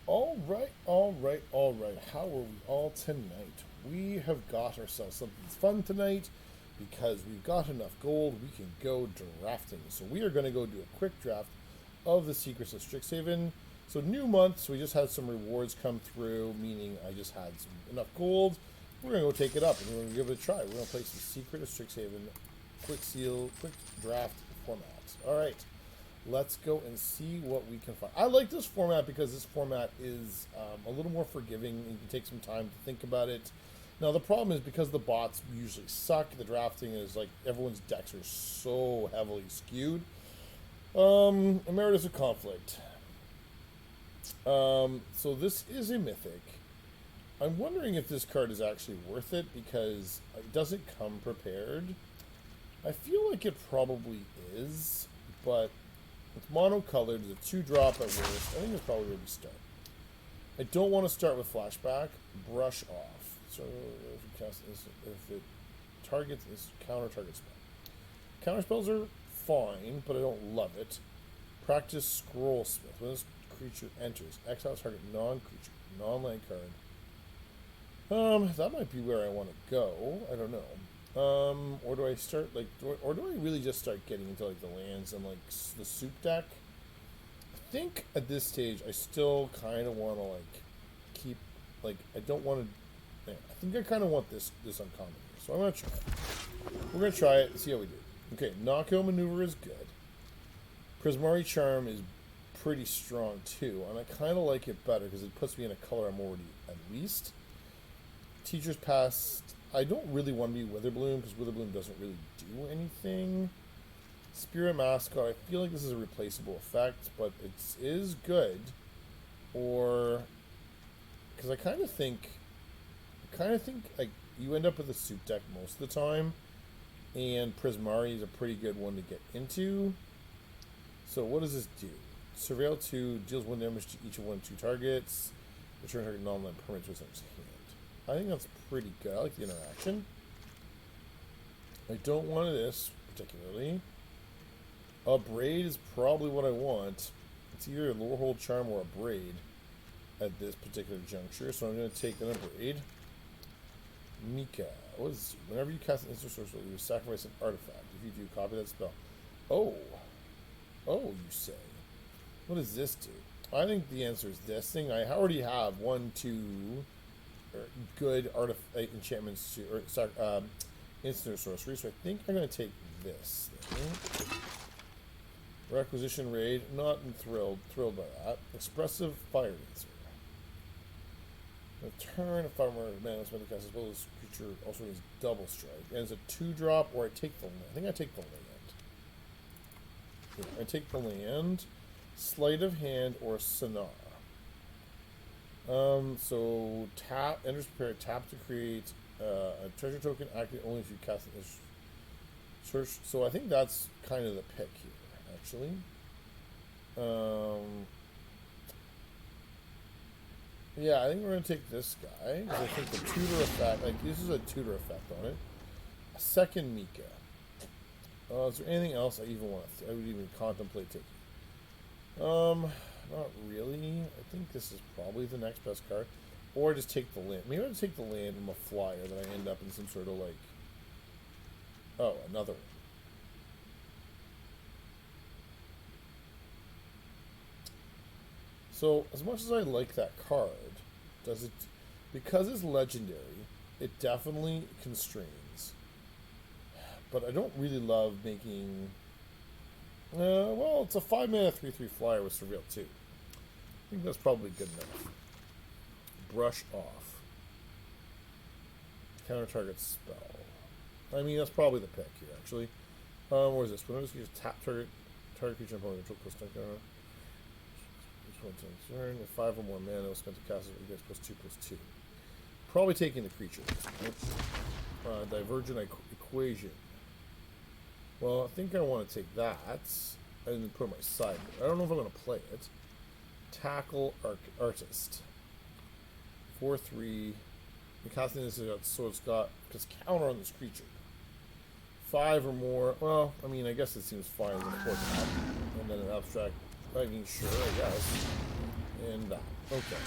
All right. How are we all tonight? We have got ourselves something fun tonight because we've got enough gold. We can go drafting. So we are going to go do a quick draft of the Secrets of Strixhaven. So new month, so we just had some rewards come through, meaning I just had enough gold. We're going to go take it up and we're going to give it a try. We're going to play some Secret of Strixhaven quick draft format. All right. Let's go and see what we can find. I like this format because this format is a little more forgiving. You can take some time to think about it. Now, the problem is because the bots usually suck, the drafting is like everyone's decks are so heavily skewed. Emeritus of Conflict. So this is a mythic. I'm wondering if this card is actually worth it because it doesn't come prepared. I feel like it probably is, but it's monocolored, it's a 2-drop at worst. I think it's probably where we start. I don't want to start with flashback. Brush off. So if you cast this, if it targets this counter target spell. Counter spells are fine, but I don't love it. Practice Scroll Smith. When this creature enters, exile target non-creature, non-land card. That might be where I want to go. I don't know. Or do I start or do I really just start getting into like the lands and like the soup deck? I think at this stage I still kind of want to like keep I don't want to. I think I kind of want this uncommon here, so I'm gonna try it. We're gonna try it and see how we do. Okay, knockout maneuver is good. Prismari Charm is pretty strong too, and I kind of like it better because it puts me in a color I'm already at least. Teacher's Pass. I don't really want to be Witherbloom because Witherbloom doesn't really do anything. Spirit Mascot, I feel like this is a replaceable effect, but it is good. Or because I kind of think like you end up with a soup deck most of the time, and Prismari is a pretty good one to get into. So what does this do? Surveil 2 deals 1 damage to each of 1 2 targets. Return target non-land permanent to its hand. I think that's pretty good. I like the interaction. I don't want this particularly. A braid is probably what I want. It's either a lower hold charm or a braid at this particular juncture. So I'm going to take an braid. Mika. What is this? Whenever you cast an instant sorcery, you sacrifice an artifact. If you do, copy that spell. Oh, you say. What does this do? I think the answer is this thing. I already have 1, 2. Good enchantments or instant sorcery, so I think I'm going to take this thing. Requisition Raid, not thrilled by that. Expressive Fire Dancer. Turn a fire mana spend to cast as well as creature also needs double strike. And it's a 2-drop, or I take the land. I think I take the land. Yeah, I take the land. Sleight of Hand or Sanar. So tap, enters prepared, tap to create a treasure token, activate only if you cast it as search. So I think that's kind of the pick here, actually. Yeah, I think we're going to take this guy, because I think the tutor effect, this is a tutor effect on it. A second Mika. Is there anything else I would even contemplate taking? Not really. I think this is probably the next best card. Or just take the land. Maybe I'll take the land and a flyer that I end up in some sort of oh, another one. So, as much as I like that card, because it's legendary, it definitely constrains. But I don't really love making... well, it's a 5-mana 3/3 flyer with Surveil 2. I think that's probably good enough. Brush off. Counter target spell. I mean, that's probably the pick here, actually. Where is this? Whenever this creature tap target creature opponent control plus 10 counter. Each one turn. If 5 or more mana spent to cast it, you guys +2/+2. Probably taking the creature. Divergent Equation. Well, I think I want to take that and put it on my side. I don't know if I'm going to play it. Tackle Artist. 4/3. The casting this so it's got counter on this creature. 5 or more. Well, I mean, I guess it seems fine as a 4 tap. And then an abstract. I mean, sure, I guess. And that. Okay.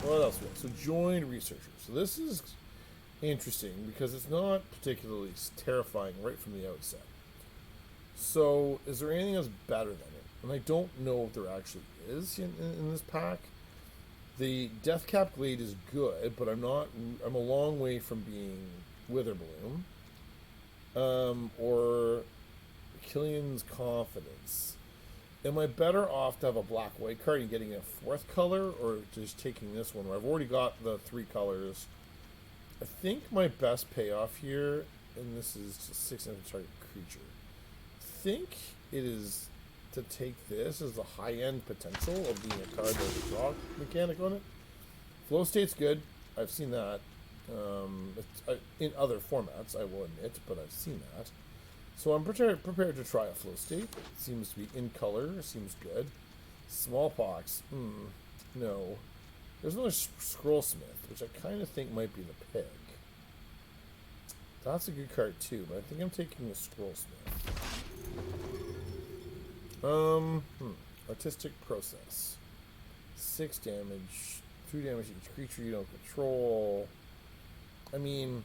What else we have? So joined researchers. So this is interesting because it's not particularly terrifying right from the outset. So is there anything else better than it? And I don't know if there actually is in this pack. The Deathcap Glade is good, but I'm a long way from being Witherbloom. Or Killian's Confidence. Am I better off to have a black-white card and getting a fourth color, or just taking this one where I've already got the 3 colors? I think my best payoff here, and this is just 6 target creature. I think it is to take this as the high-end potential of being a card with a draw mechanic on it. Flow State's good. I've seen that. In other formats, I will admit, but I've seen that. So I'm prepared to try a Flow State. It seems to be in color. Seems good. Smallpox. No. There's another Scrollsmith, which I kind of think might be the pick. That's a good card too, but I think I'm taking the Scrollsmith. Artistic Process. 6 damage. 2 damage to each creature you don't control. I mean,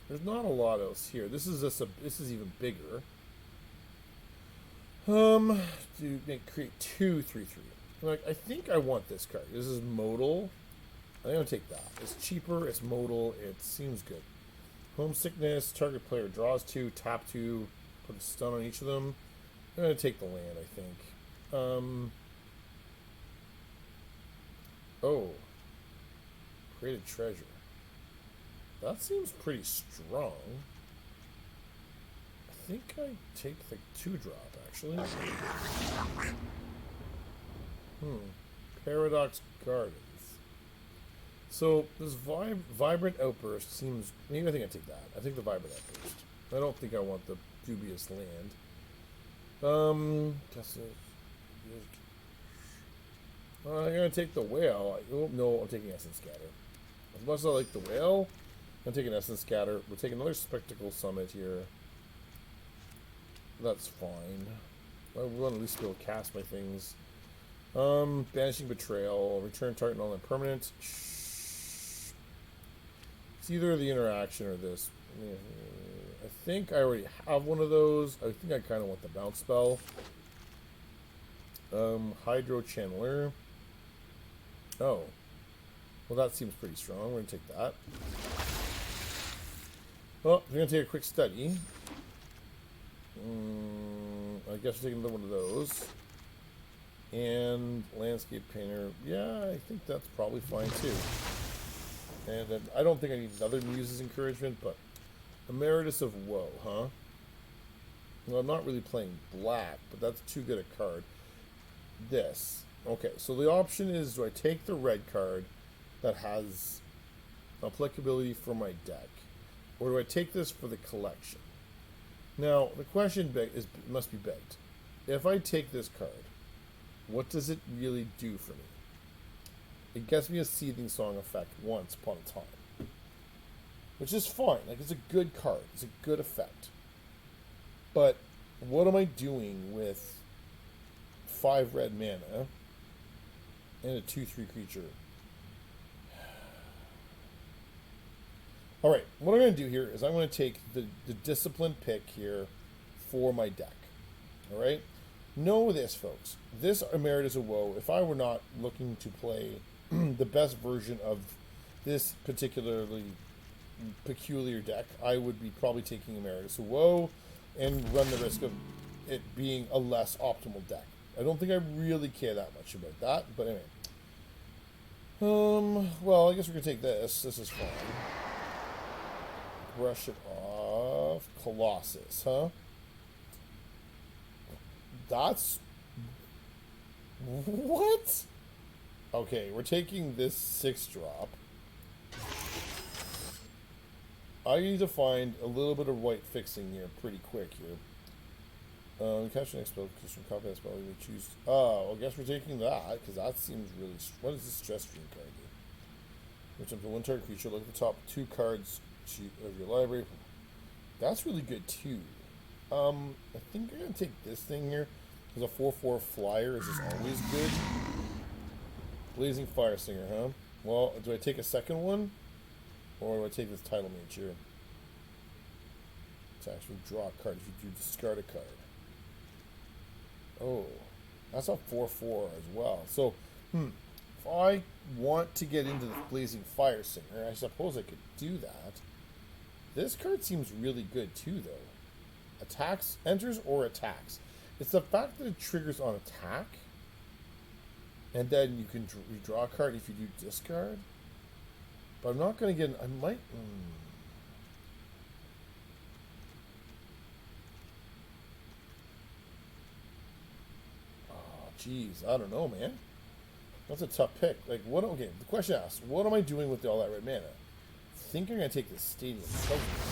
there's not a lot else here. This is even bigger. To create 2 3/3. Like, I think I want this card. This is modal. I'm gonna take that. It's cheaper. It's modal. It seems good. Homesickness. Target player draws 2, tap 2, put a stun on each of them. I'm gonna take the land. I think. Oh. Create a treasure. That seems pretty strong. I think I take the 2-drop, actually. Paradox Gardens. So, this Vibrant Outburst seems... Maybe I think I take that. I think the Vibrant Outburst. I don't think I want the dubious land. I'm going to take the Whale. No, I'm taking Essence Scatter. As much as I like the Whale, I'm taking Essence Scatter. We'll take another Spectacle Summit here. That's fine. I want to at least be able to cast my things. Banishing Betrayal. Return target non permanent. It's either the interaction or this. I think I already have one of those. I think I kind of want the bounce spell. Hydro Channeler. Oh. Well, that seems pretty strong. We're going to take that. Well, we're going to take a quick study. I guess we're taking another one of those. And Landscape Painter. Yeah, I think that's probably fine too. And then I don't think I need another Muse's Encouragement, but Emeritus of Woe, huh? Well, I'm not really playing black, but that's too good a card. This. Okay, so the option is, do I take the red card that has applicability for my deck, or do I take this for the collection? Now, the question must be begged. If I take this card, what does it really do for me? It gets me a Seething Song effect once upon a time, which is fine. Like, it's a good card. It's a good effect. But what am I doing with 5 red mana and a 2/3 creature? Alright, what I'm going to do here is I'm going to take the disciplined pick here for my deck. Alright? Know this, folks. This Emeritus of Woe, if I were not looking to play the best version of this particularly peculiar deck, I would be probably taking Emeritus of Woe and run the risk of it being a less optimal deck. I don't think I really care that much about that, but anyway. Well, I guess we're going to take this. This is fine. Brush it off. Colossus, huh? That's... What? Okay, we're taking this 6-drop. I need to find a little bit of white fixing here pretty quick here. Catch an expo, because from confidence spell, we choose... Oh, I guess we're taking that, because that seems really... What does this Stress Stream card do? Which up to 1 target creature, look at the top 2 cards of your library. That's really good, too. I think I'm going to take this thing here, because a 4/4 flyer is just always good. Blazing Fire Singer, huh? Well, do I take a second one? Or do I take this Title Mage here? To actually draw a card if you do discard a card. Oh, that's a 4/4 as well. So, if I want to get into the Blazing Fire Singer, I suppose I could do that. This card seems really good too, though. Attacks, enters or attacks. It's the fact that it triggers on attack, and then you can redraw a card if you do discard. But I'm not going to get... I might... Oh, jeez. I don't know, man. That's a tough pick. Like, what... Okay, the question asks, what am I doing with all that red mana? I think I'm going to take the Stadium.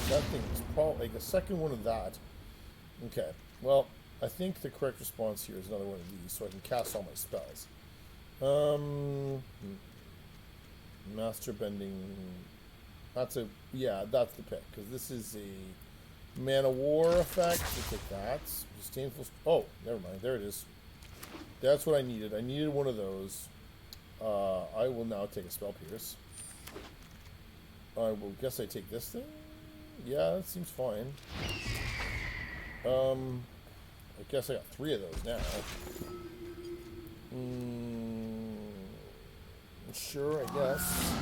That thing is probably... Like, the second one of that. Okay. Well, I think the correct response here is another one of these, so I can cast all my spells. Master Bending... That's a... Yeah, that's the pick, because this is a Mana War effect. We'll take that. Disdainful... Oh, never mind. There it is. That's what I needed. I needed one of those. I will now take a Spell Pierce. I will guess I take this thing? Yeah, that seems fine. I guess I got 3 of those now. Sure, I guess.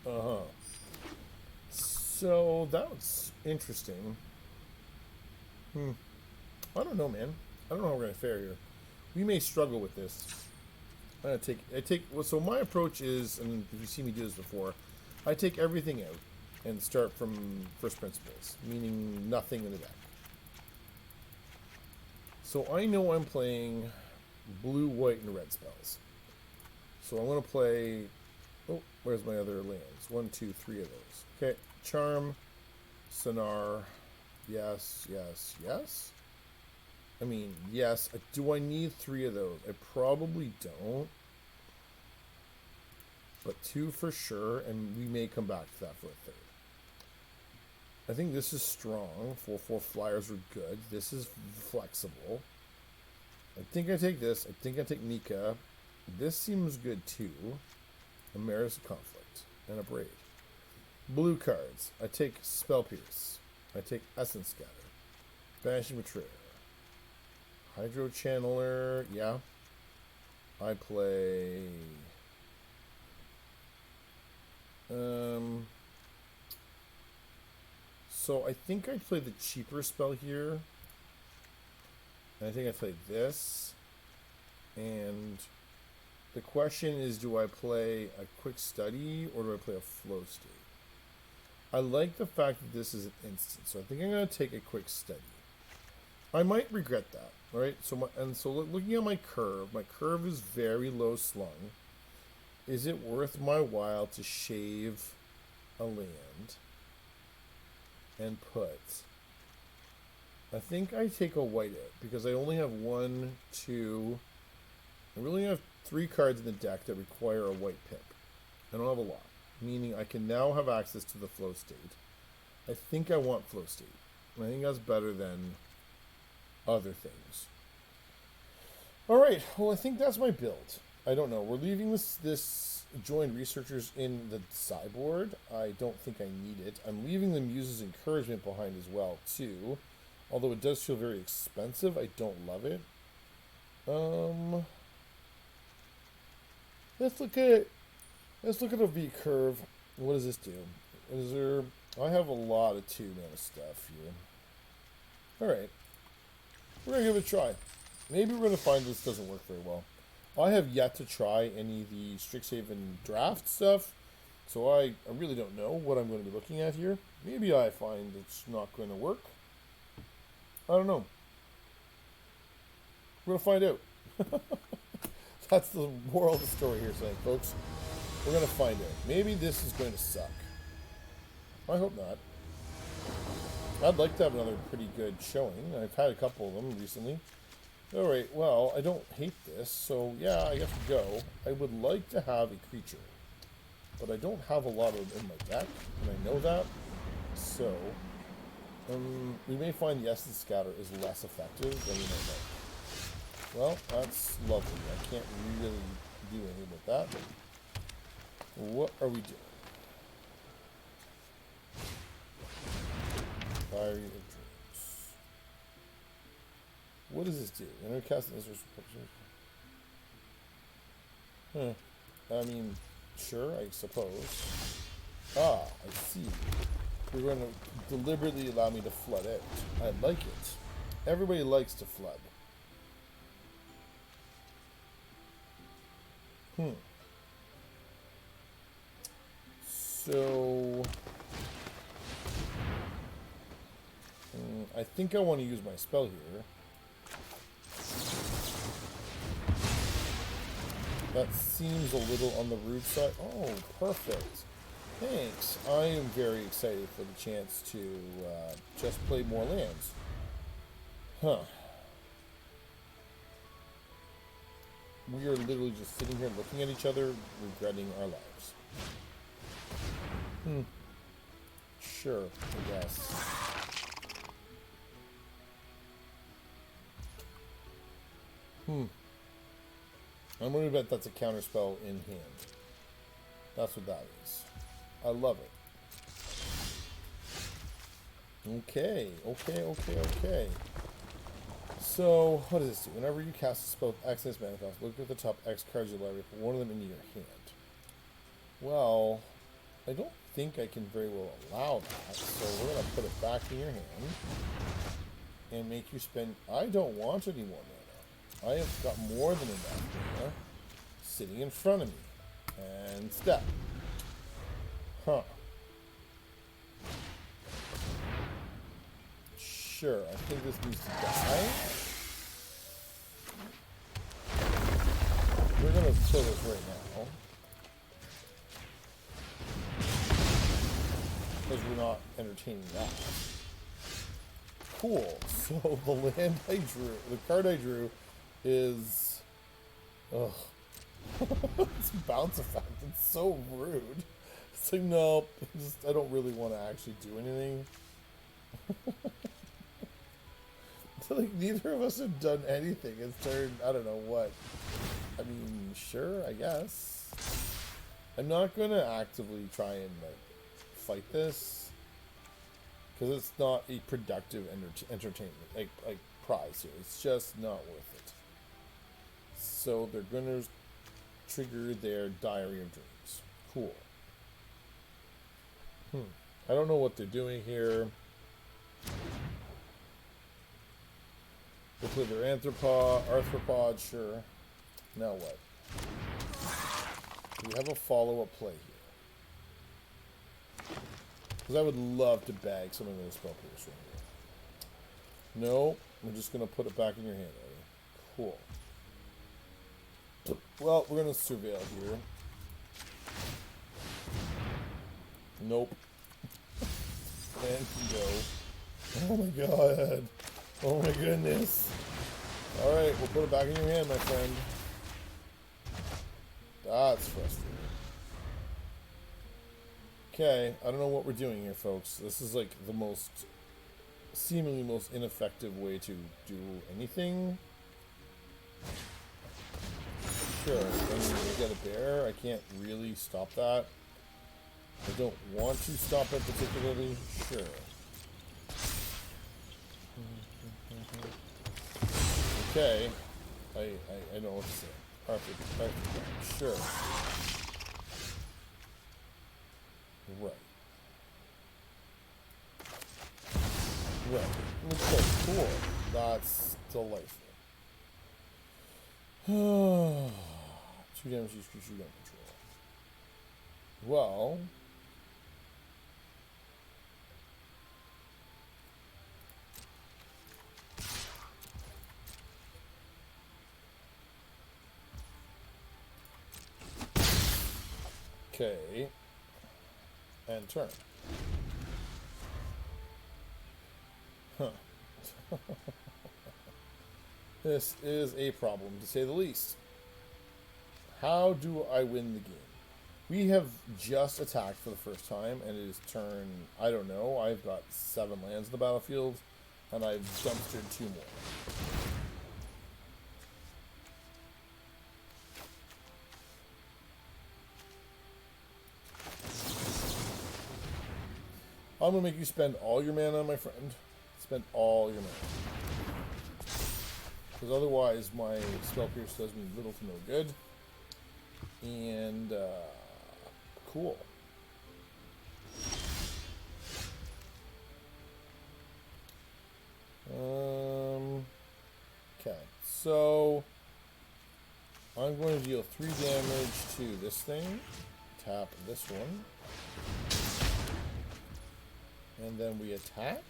Uh-huh. So, that was interesting. I don't know, man. I don't know how we're going to fare here. We may struggle with this. I take, well, so my approach is, and if you've seen me do this before, I take everything out and start from first principles, meaning nothing in the deck. So I know I'm playing blue, white, and red spells. So I'm going to play... Oh, where's my other lands? 1, 2, 3 of those. Okay, Charm, Sonar, yes, yes, yes. I mean, yes. Do I need 3 of those? I probably don't. But 2 for sure, and we may come back to that for a 3rd. I think this is strong. 4/4 flyers are good. This is flexible. I think I take this. I think I take Nika. This seems good too. A Maris of Conflict and a Braid. Blue cards. I take Spell Pierce. I take Essence Scatter. Banishing Betrayer. Hydro Channeler. Yeah. I play... So I think I'd play the cheaper spell here. And I think I play this. And the question is, do I play a Quick Study or do I play a Flow State? I like the fact that this is an instant, so I think I'm going to take a Quick Study. I might regret that, right? So looking at my curve is very low slung. Is it worth my while to shave a land and put... I think I take a white out because I only have 1, 2... I really have 3 cards in the deck that require a white pip. I don't have a lot, meaning I can now have access to the Flow State. I think I want Flow State. I think that's better than other things. Alright, well I think that's my build. I don't know. We're leaving this joined researchers in the sideboard. I don't think I need it. I'm leaving the Muse's Encouragement behind as well, too. Although it does feel very expensive, I don't love it. Let's look at a V curve. What does this do? Is there... I have a lot of 2 mana stuff here. Alright. We're going to give it a try. Maybe we're going to find this doesn't work very well. I have yet to try any of the Strixhaven draft stuff, so I really don't know what I'm going to be looking at here. Maybe I find it's not going to work. I don't know. We're going to find out. That's the moral of the story here, folks. We're going to find out. Maybe this is going to suck. I hope not. I'd like to have another pretty good showing. I've had a couple of them recently. Alright, well, I don't hate this, so yeah, I guess we go. I would like to have a creature, but I don't have a lot of them in my deck, and I know that, so we may find the Essence Scatter is less effective than we might know. Well, that's lovely. I can't really do anything with that. What are we doing? Diary of Dreams. What does this do? Intercast this. I mean, sure, I suppose. Ah, I see. You're going to deliberately allow me to flood it. I like it. Everybody likes to flood. So... I think I want to use my spell here. That seems a little on the rude side. Oh, perfect. Thanks. I am very excited for the chance to just play more lands. Huh. We are literally just sitting here looking at each other, regretting our lives. Sure, I guess. I'm going to bet that's a counterspell in hand. That's what that is. I love it. Okay. So, what does this do? Whenever you cast a spell with X as manifest, look at the top X cards you library, put one of them into your hand. Well, I don't think I can very well allow that, so we're going to put it back in your hand and make you spend... I don't want any more mana. I have got more than enough mana sitting in front of me. And step. Huh. Sure, I think this needs to die. We're going to kill this right now. Because we're not entertaining that. Cool. So the land I drew, the card I drew is... Ugh. It's a bounce effect. It's so rude. It's like, nope. I don't really want to actually do anything. It's like neither of us have done anything. It's turned, I don't know what. I mean, sure, I guess. I'm not going to actively try and like fight this because it's not a productive entertainment, like prize here. It's just not worth it. So they're going to trigger their Diary of Dreams. Cool. I don't know what they're doing here. They play their arthropod, sure. Now what? Do we have a follow-up play here? Because I would love to bag something with a spell piercer here. No, I'm just going to put it back in your hand, Eddie. Cool. Well, we're going to surveil here. Nope. And go. Oh my god. Oh my goodness. Alright, we'll put it back in your hand, my friend. That's frustrating. Okay, I don't know what we're doing here, folks. This is like the seemingly most ineffective way to do anything. Sure, I mean, we get a bear. I can't really stop that. I don't want to stop it particularly. Sure. Okay. I know what to say. Arthur, sure. Right. Okay, cool. That's delightful. 2 damage each creature you don't control. Well... Okay. And turn. Huh. This is a problem, to say the least. How do I win the game? We have just attacked for the first time, and it is turn, I don't know, I've got 7 lands in the battlefield, and I've dumpstered 2 more. I'm gonna make you spend all your mana, my friend. Spend all your mana. Because otherwise my Spell Pierce does me little to no good. And, cool. Okay, so I'm going to deal 3 damage to this thing. Tap this one. And then we attack.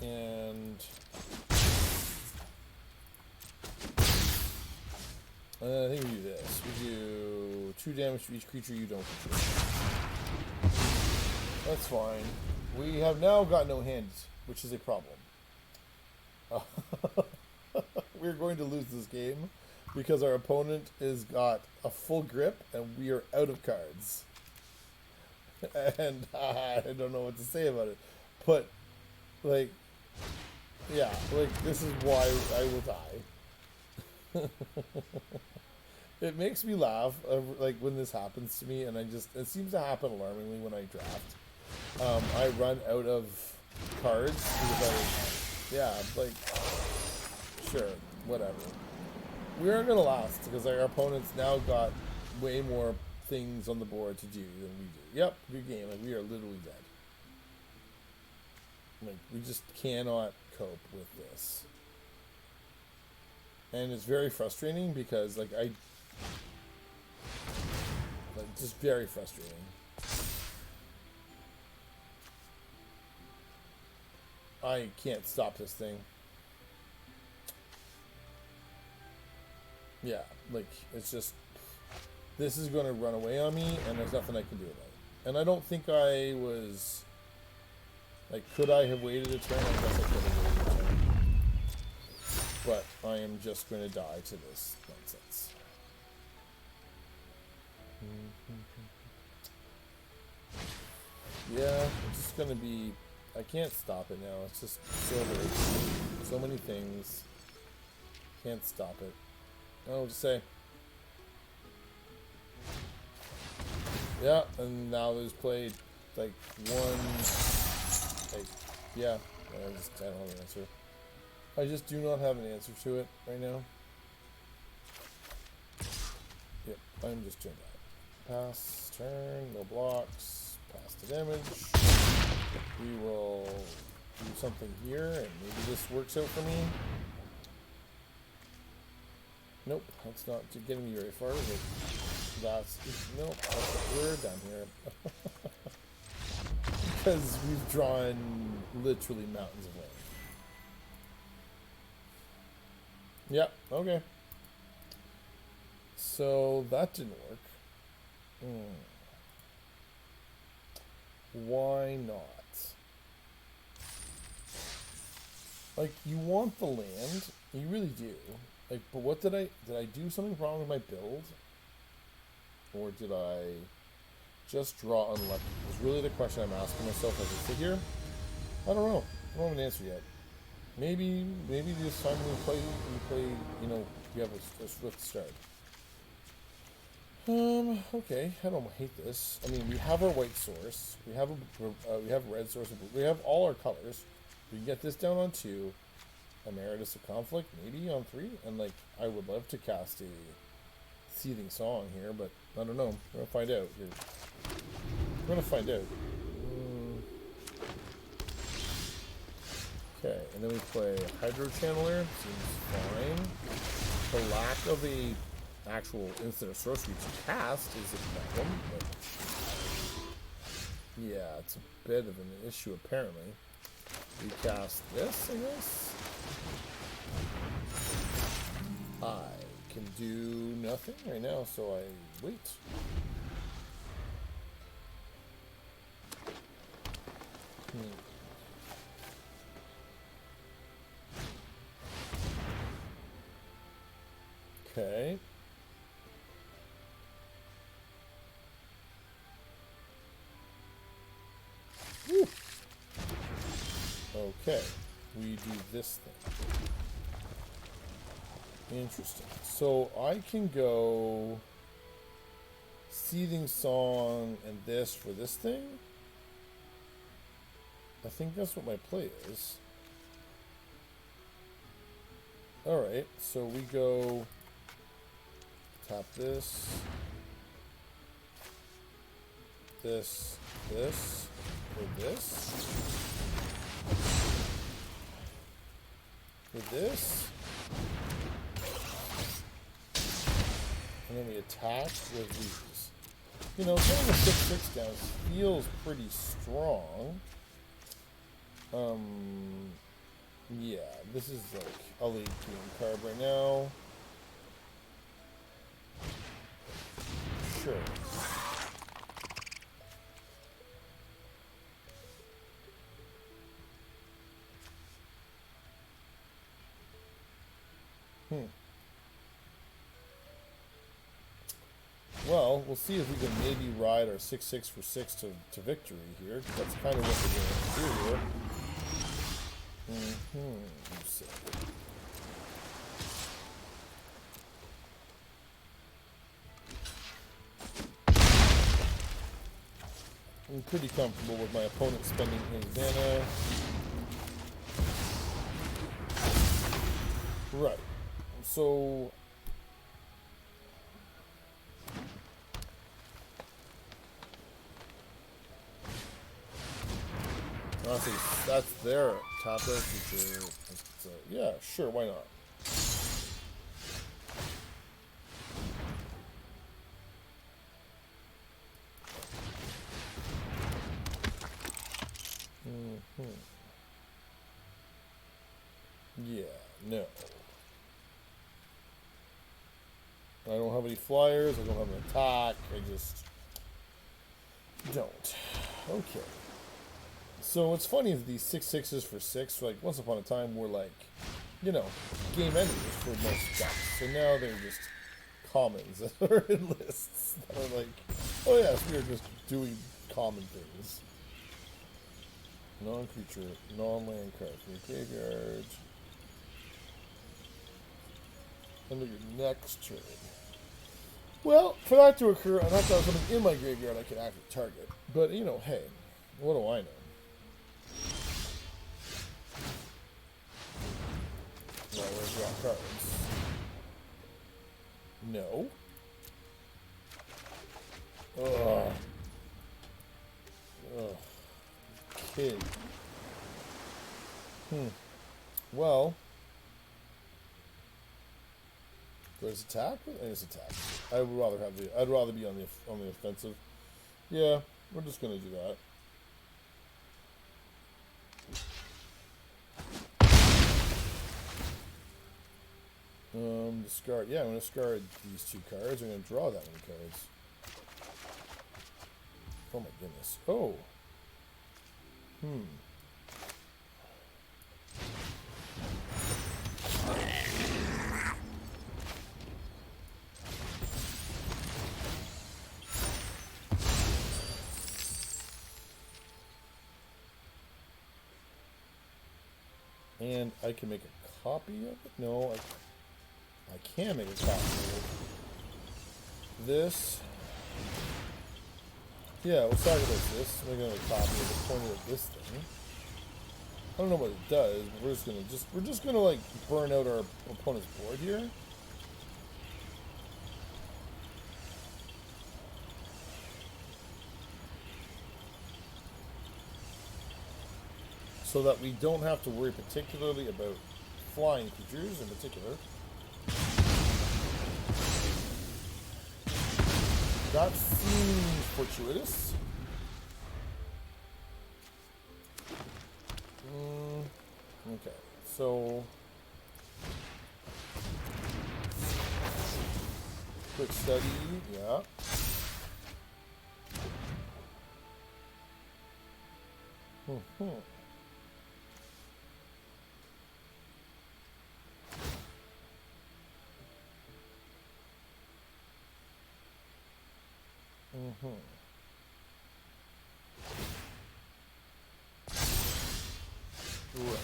And I think we do this. We do 2 damage to each creature you don't control. That's fine. We have now got no hands, which is a problem. We're going to lose this game because our opponent has got a full grip and we are out of cards. And I don't know what to say about it. But, like, yeah, like, this is why I will die. It makes me laugh, like, when this happens to me, and it seems to happen alarmingly when I draft. I run out of cards because like, sure, whatever. We aren't going to last because our opponent's now got way more things on the board to do than we do. Yep, good game. Like, we are literally dead. Like, we just cannot cope with this. And it's very frustrating because, like, just very frustrating. I can't stop this thing. Yeah, like, it's just, this is going to run away on me, and there's nothing I can do about it. And I don't think I was, like, could I have waited a turn? I guess I could have waited a turn. But I am just going to die to this nonsense. Yeah, it's just going to be, I can't stop it now. It's just so hard. So many things. Can't stop it. I'll just say. Yeah, and now there's played like one, like, yeah, I don't have an answer. I just do not have an answer to it right now. Yep, I'm just doing that. Pass, turn, no blocks, pass the damage. We will do something here, and maybe this works out for me. Nope, that's not getting me very far, but that's, nope, we're down here. Because we've drawn literally mountains of land. Yep, okay. So that didn't work. Why not? Like, you want the land, you really do. Like, but what did I do something wrong with my build? Or did I just draw unlucky? Is really the question I'm asking myself as I sit here. I don't know. I don't have an answer yet. Maybe this time we play, you know, you have a swift start. Okay, I don't hate this. I mean, we have our white source, we have red source, we have all our colors. We can get this down on 2. Emeritus of Conflict, maybe on 3, and like, I would love to cast a Seething Song here, but I don't know. We're gonna find out here. We're gonna find out. Okay, and then we play Hydro Channeler. Seems fine. The lack of a actual instant of sorcery to cast is a problem, but yeah, it's a bit of an issue apparently. We cast this, I guess. I can do nothing right now, so I wait. Okay. Woo. Okay. We do this thing. Interesting. So I can go Seething Song and this for this thing? I think that's what my play is. Alright, so we go tap this, this, this, with this, with this, and then we attack with these. You know, getting a 6/6 down feels pretty strong. Yeah, this is like a late game card right now. Sure. Well, we'll see if we can maybe ride our 6/6 for 6 to victory here. That's kind of what we're going to do here. So. I'm pretty comfortable with my opponent spending his mana. Right. So honestly, that's their top feature. Yeah, sure, why not? Yeah, no. I don't have any flyers, I don't have an attack, I just don't. Okay. So what's funny is these 6/6s for 6, like once upon a time were like, you know, game enemies for most decks. So now they're just commons that are in lists that are like, oh yes, we are just doing common things. Non-creature, non-land card for your graveyard. Under your next turn. Well, for that to occur, I'd have to have something in my graveyard I could actually target. But, you know, hey, what do I know? Now, where's your cards? No. Ugh. Ugh. Kid. Well. There's attack? I guess attack. I would rather have the. I'd rather be on the offensive. Yeah, we're just gonna do that. Discard. Yeah, I'm gonna discard these 2 cards. I'm gonna draw that many cards. Oh my goodness. Oh. And I can make a copy of it? No, I can make a copy of it. This. Yeah, we'll talk about this. I'm making a copy of the point of this thing. I don't know what it does, but we're just gonna like burn out our opponent's board here. So that we don't have to worry particularly about flying creatures in particular. That seems fortuitous. Okay, so quick study, yeah. Right.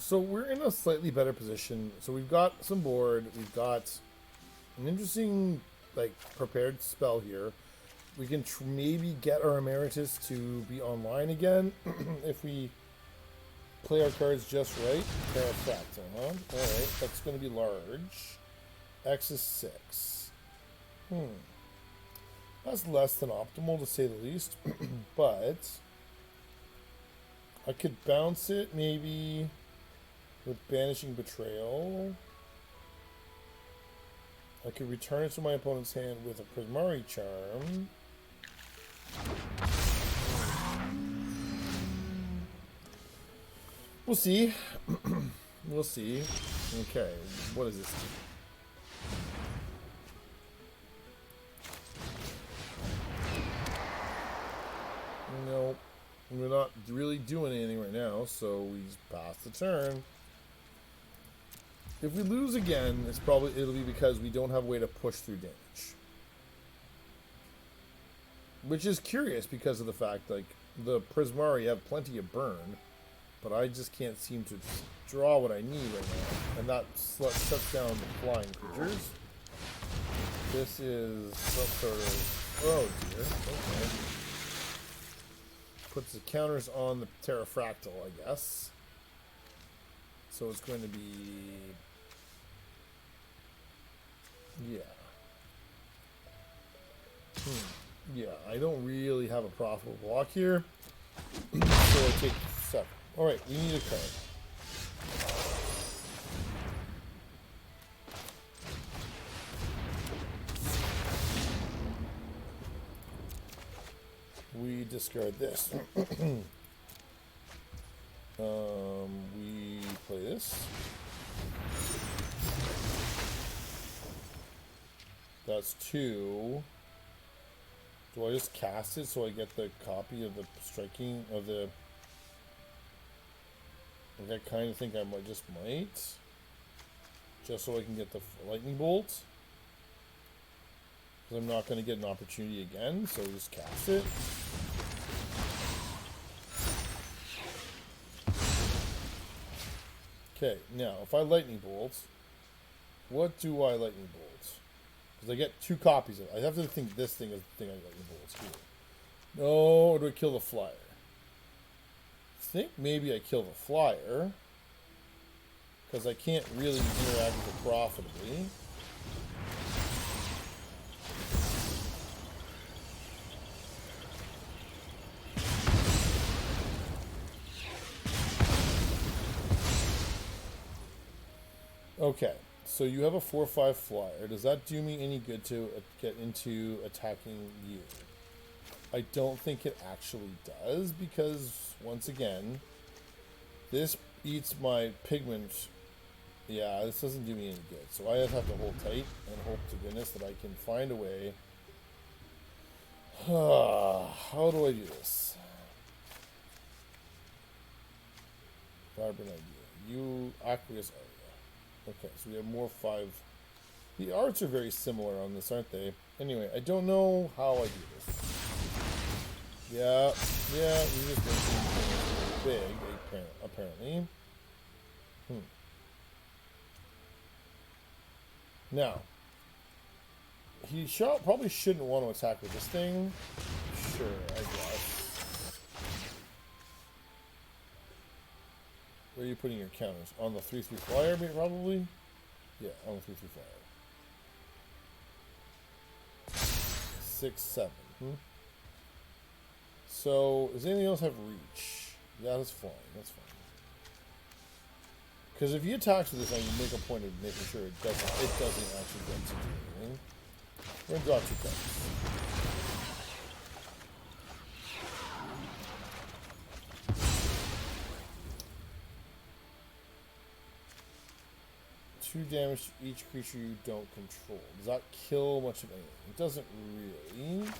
So we're in a slightly better position. So we've got some board. We've got an interesting, like, prepared spell here. We can maybe get our Emeritus to be online again if we play our cards just right. Terrafractal, huh? Alright, that's going to be large. X is 6. That's less than optimal, to say the least. But I could bounce it, maybe, with Banishing Betrayal. I could return it to my opponent's hand with a Prismari Charm. We'll see. We'll see. Okay, what is this? Nope. We're not really doing anything right now, so we just pass the turn. If we lose again, it'll be because we don't have a way to push through damage. Which is curious because of the fact, like, the Prismari have plenty of burn, but I just can't seem to draw what I need right now. And that shuts down the flying creatures. This is some sort of... Oh dear. Okay. Puts the counters on the Terrafractal, I guess. So it's going to be... Yeah. Yeah, I don't really have a profitable block here. So I take 7. Alright, we need a card. We discard this. We play this. That's 2. Do I just cast it so I get the copy of the striking of the... Like, I kind of think I just might. Just so I can get the lightning bolt. Because I'm not going to get an opportunity again, so just cast it. Okay, now, if I lightning bolt, what do I lightning bolt? Because I get 2 copies of it. I have to think this thing is the thing I lightning bolts here. No, or do I kill the flyer? I think maybe I kill the flyer. Because I can't really interact with it profitably. Okay, so you have a 4/5 flyer. Does that do me any good to get into attacking you? I don't think it actually does, because, once again, this eats my pigment. Yeah, this doesn't do me any good. So I have to hold tight and hope to goodness that I can find a way. How do I do this? Vibrant idea. You acquiesce. Okay, so we have more 5. The arts are very similar on this, aren't they? Anyway, I don't know how I do this. Yeah, we just make things big, apparently. Now, he probably shouldn't want to attack with this thing. Sure, I guess. Where are you putting your counters? On the 3/3 flyer, probably? Yeah, on the 3/3 flyer. 6, 7. So, does anything else have reach? Yeah, that's fine. That's fine. Because if he attacks with this, I can make a point of making sure it doesn't actually get to do anything. We're going to draw 2 cards. Two damage to each creature you don't control. Does that kill much of anything? It doesn't really.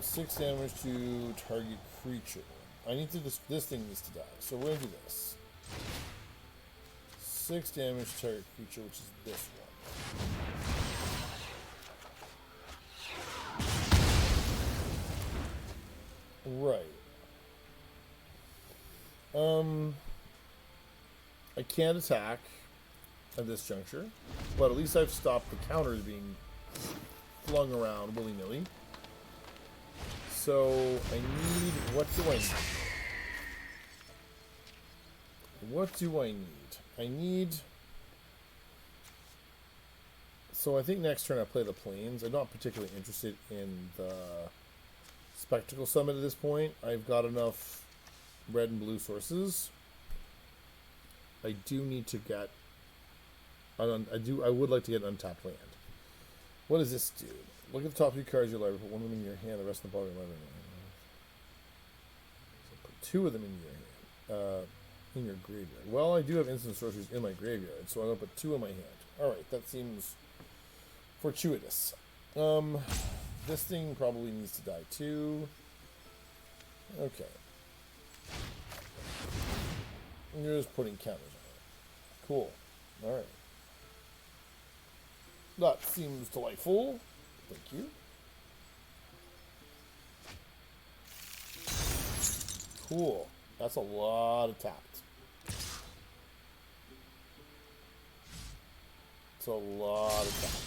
6 damage to target creature. I need to this thing needs to die. So we're gonna do this. 6 damage to target creature, which is this one. Right. I can't attack at this juncture, but at least I've stopped the counters being flung around willy-nilly. So I need, what do I need? What do I need? I need, so I think next turn I play the plains. I'm not particularly interested in the Spectacle Summit at this point. I've got enough red and blue sources. I do need to get, I would like to get an untapped land. What does this do? Look at the top 3 cards of your library. Put one of them in your hand, the rest of the bottom of your library. So put 2 of them in your hand, in your graveyard. Well, I do have instant sorceries in my graveyard, so I'm going to put 2 in my hand. Alright, that seems fortuitous. This thing probably needs to die too. Okay. You're just putting counters on it. Cool. Alright. That seems delightful. Thank you. Cool. That's a lot of tapped. It's a lot of tapped.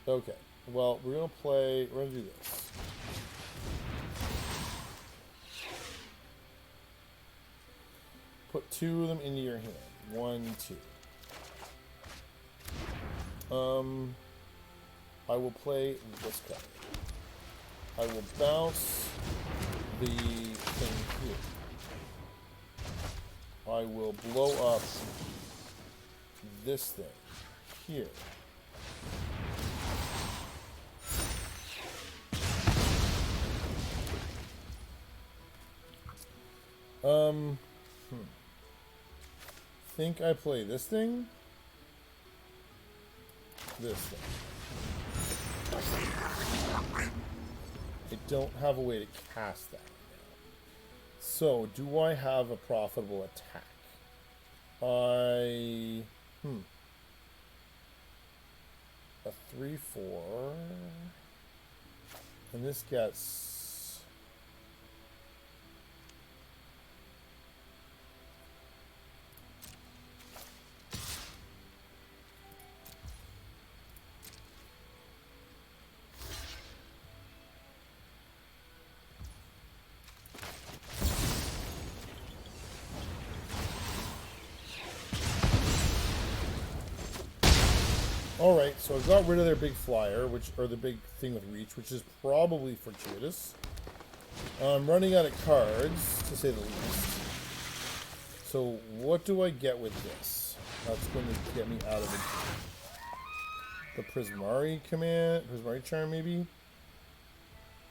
Okay. Well, we're going to do this. Put 2 of them into your hand. 1, 2. I will play this card. I will bounce the thing here. I will blow up this thing here. Think I play this thing? This thing. I don't have a way to cast that right now. So, do I have a profitable attack? A 3/4. And this gets... Alright, so I've got rid of their big flyer, or the big thing with reach, which is probably fortuitous. I'm running out of cards, to say the least. So what do I get with this? That's going to get me out of the Prismari command, Prismari charm maybe?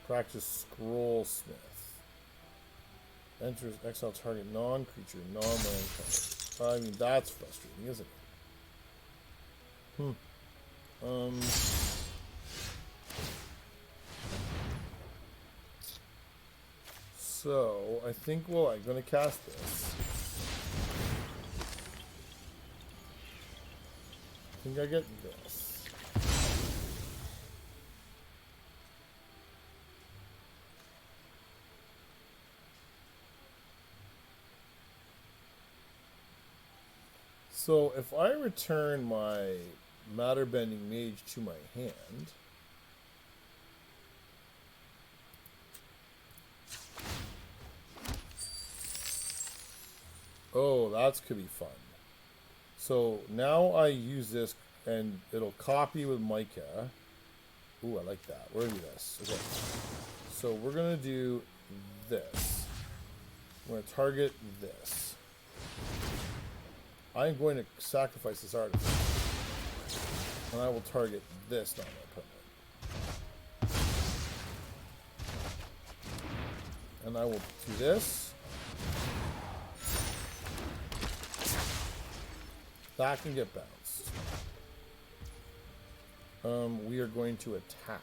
Practice Scrollsmith. Enters exile target non-creature, non-land card. I mean, that's frustrating, isn't it? So I think, well, I'm going to cast this. I think I get this. So if I return my Matter Bending Mage to my hand, oh, that could be fun. So now I use this and it'll copy with Micah. Ooh, I like that. We're gonna do this. Okay. So we're gonna do this. I'm gonna target this. I'm going to sacrifice this artifact. And I will target this non-permanent. And I will do this. That can get bounced. We are going to attack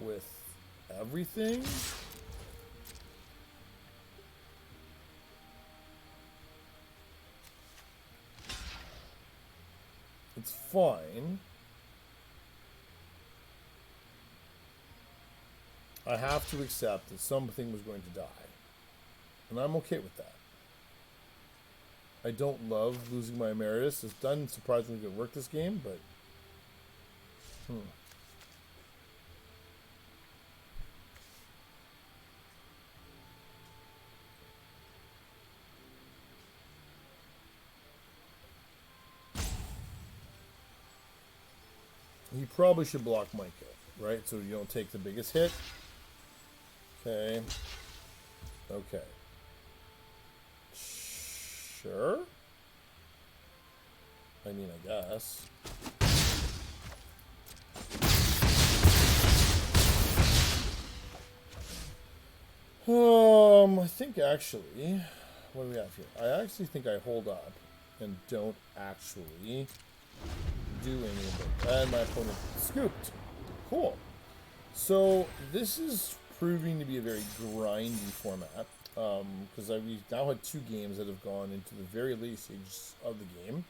with everything. It's fine. I have to accept that something was going to die. And I'm okay with that. I don't love losing my Emeritus. It's done surprisingly good work this game, but... You probably should block Micah, right? So you don't take the biggest hit. Okay. Okay. Sure. I mean, I guess. I think actually, what do we have here? I actually think I hold up and don't actually do anything. And my opponent scooped. Cool. So this is proving to be a very grindy format. Because we now had 2 games that have gone into the very late stages of the game.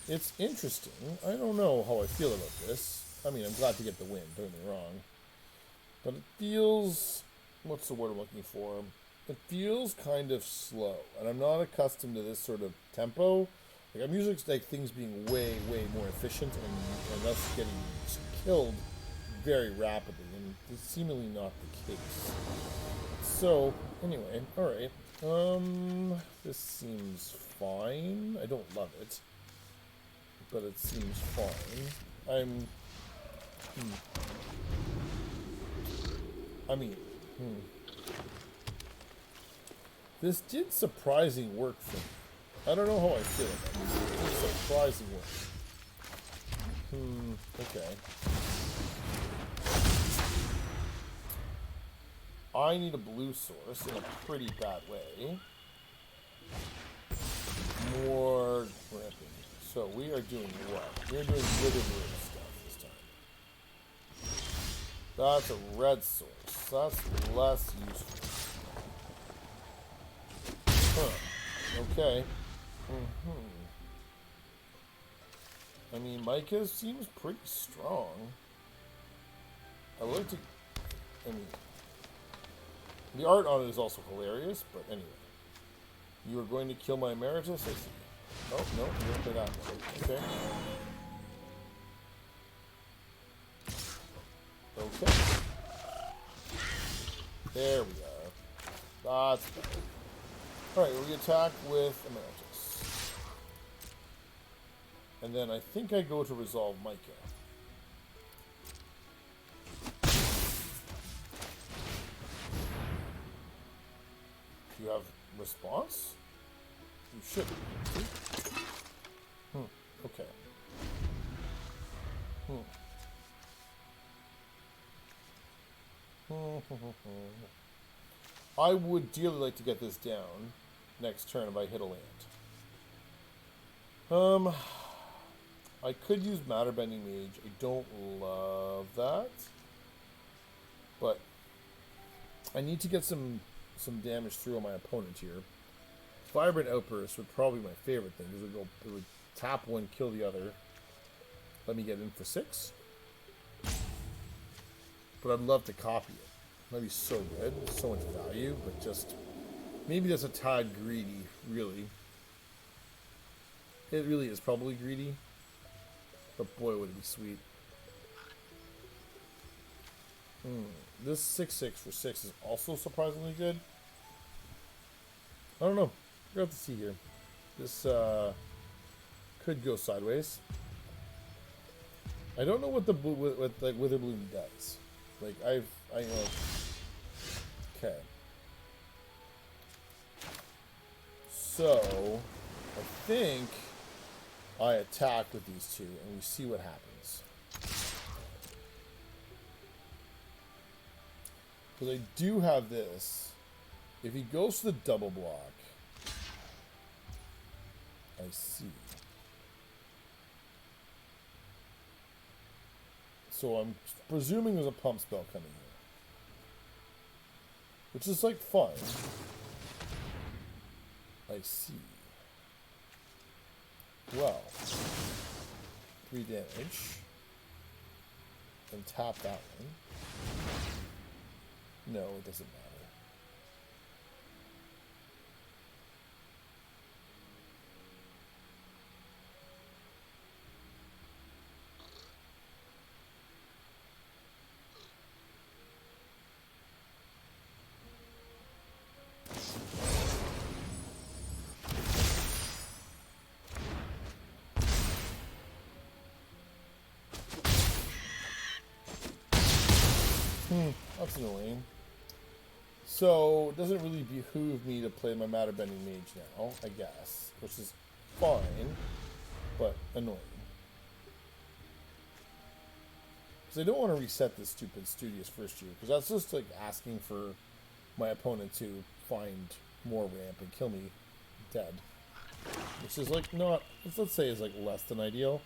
It's interesting. I don't know how I feel about this. I mean, I'm glad to get the win, don't get me wrong. But it feels... What's the word I'm looking for? It feels kind of slow. And I'm not accustomed to this sort of tempo. Like, I'm usually like things being way, way more efficient and us getting killed very rapidly. And it's seemingly not the case. So, anyway, alright. This seems fine. I don't love it. But it seems fine. This did surprising work for me. I don't know how I feel about it. It did surprising work. Okay. I need a blue source in a pretty bad way. More gripping. So we are doing what? We're doing Witherblue stuff this time. That's a red source. That's less useful. Huh. Okay. I mean, Micah seems pretty strong. I like to... I mean... The art on it is also hilarious, but anyway. You are going to kill my Emeritus? I see. Oh, no, you don't play that one. Okay. Okay. There we are. That's better. Alright, we attack with Emeritus. And then I think I go to resolve Micah. Do you have response? You should. Okay. I would dearly like to get this down next turn if I hit a land. I could use Matter Bending Mage. I don't love that. But I need to get some damage through on my opponent here. Vibrant Outburst would probably be my favorite thing, because it would tap one, kill the other. Let me get in for 6. But I'd love to copy it. That'd be so good. So much value, but just... Maybe that's a tad greedy, really. It really is probably greedy. But boy, would it be sweet. This 6/6 for 6 is also surprisingly good. I don't know. We're going to have to see here. This could go sideways. I don't know what the what like Witherbloom does. Like I know. Okay. So I think I attack with these two, and we see what happens. Because I do have this. If he goes to the double block, I see. So I'm presuming there's a pump spell coming here. Which is like fun. I see. Well. 3 damage. And tap that one. No, it doesn't That's annoying. So, it doesn't really behoove me to play my Matter Bending Mage now, I guess. Which is fine, but annoying. Because I don't want to reset this stupid Studious first year, because that's just like asking for my opponent to find more ramp and kill me dead. Which is like not, let's say is like less than ideal.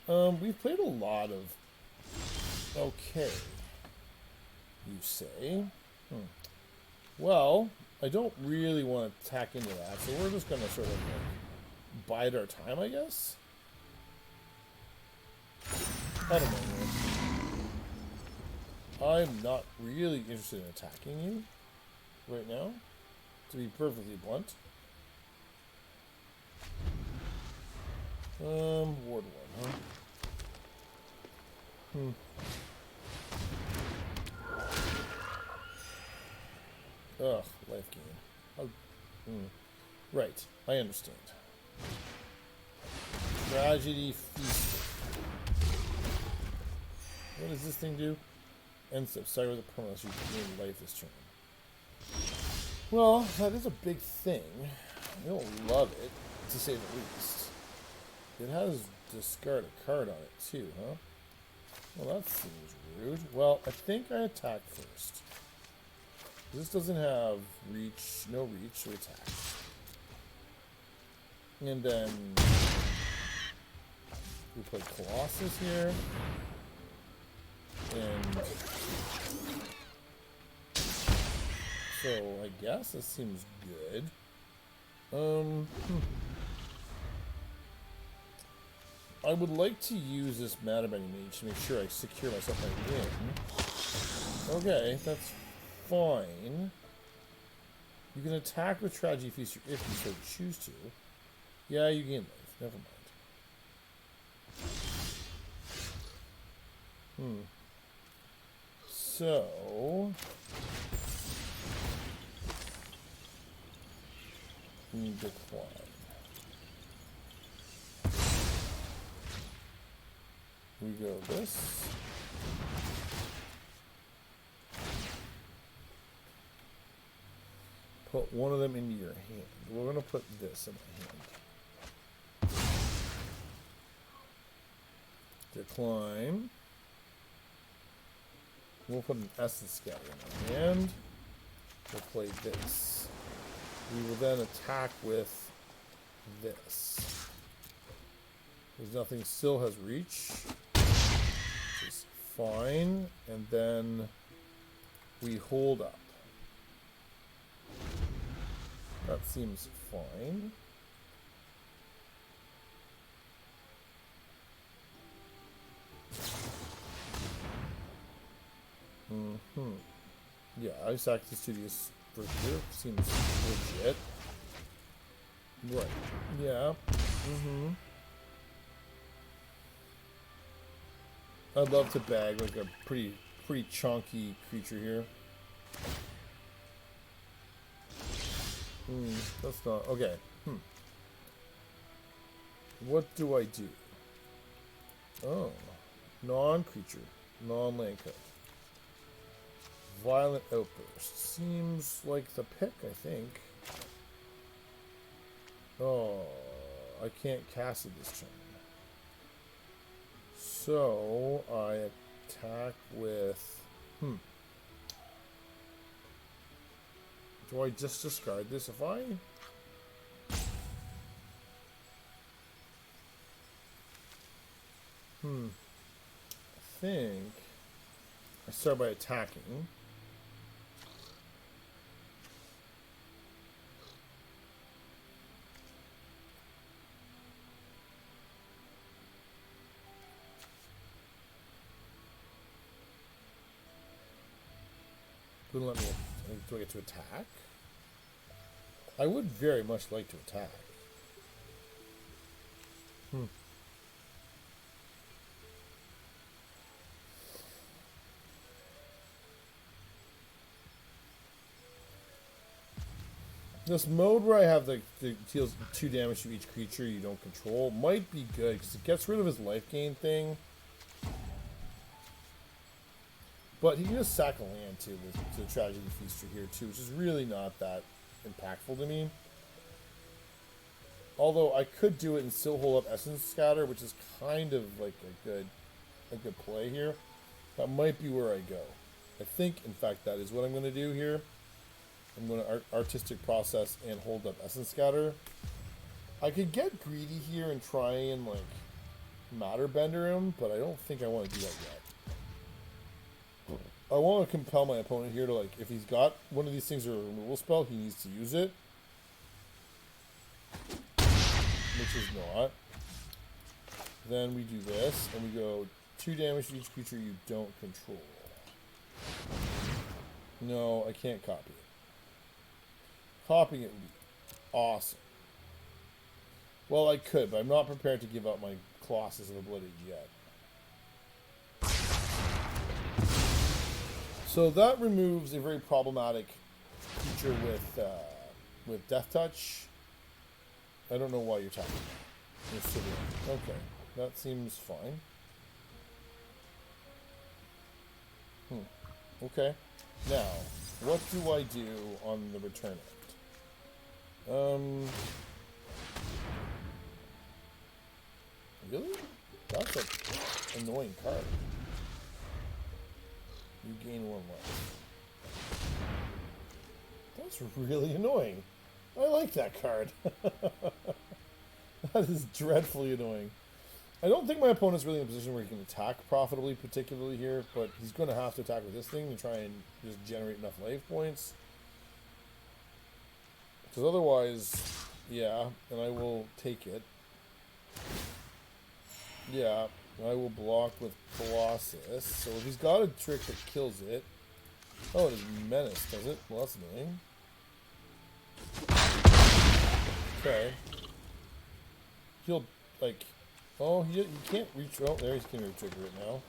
We've played a lot of... Okay. You say? Well, I don't really want to tack into that, so we're just going to sort of like, bide our time, I guess? I don't know. I'm not really interested in attacking you right now, to be perfectly blunt. Ward 1, huh? Ugh, life gain. Oh, right, I understand. Tragedy Feast. What does this thing do? End step. Start with a permanent. You gain life this turn. Well, that is a big thing. I don't love it, to say the least. It has discard a card on it too, huh? Well, that seems rude. Well, I think I attack first. This doesn't have reach, no reach, so attack. And then we play Colossus here. And so I guess this seems good. I would like to use this Matter Bending Mage to make sure I secure myself my win. Okay, that's fine. You can attack with Tragedy Feast if you so choose to. Yeah, you gain life. Never mind. So... decline. We go this. Put one of them into your hand. We're going to put this in my hand. Decline. We'll put an Essence Scatter in our hand. We'll play this. We will then attack with this. Because nothing still has reach. Which is fine. And then we hold up. That seems fine. Yeah, I sacked the Studious for here. Seems legit. Right. Yeah. I'd love to bag like a pretty chunky creature here. That's not okay. What do I do? Oh, non-creature, non-land card. Violent Outburst seems like the pick, I think. Oh, I can't cast it this turn. So I attack with. Do I just discard this if I? I think I start by attacking. Wouldn't let me. Do I get to attack? I would very much like to attack. This mode where I have the deals 2 damage to each creature you don't control might be good because it gets rid of his life gain thing. But he can just sack a land too to the Tragedy Feaster here too, which is really not that impactful to me. Although I could do it and still hold up Essence Scatter, which is kind of like a good play here. That might be where I go. I think, in fact, that is what I'm going to do here. I'm going to Artistic Process and hold up Essence Scatter. I could get greedy here and try and, like, Matter Bender him, but I don't think I want to do that yet. I want to compel my opponent here to, like, if he's got one of these things or a removal spell, he needs to use it. Which is not. Then we do this, and we go 2 damage to each creature you don't control. No, I can't copy it. Copying it would be awesome. Well, I could, but I'm not prepared to give up my Colossus of Oblivion yet. So that removes a very problematic creature with Death Touch. I don't know why you're tapping that. Okay, that seems fine. Okay. Now, what do I do on the return end? Really? That's an annoying card. You gain 1 life. That's really annoying. I like that card. That is dreadfully annoying. I don't think my opponent's really in a position where he can attack profitably, particularly here, but he's going to have to attack with this thing to try and just generate enough life points. Because otherwise, yeah, and I will take it. Yeah, I will block with Colossus. So if he's got a trick that kills it... Oh, it is Menace, does it? Well, that's annoying. Okay. He'll, like... Oh, he can't reach... Oh, there, he's going to trigger it now.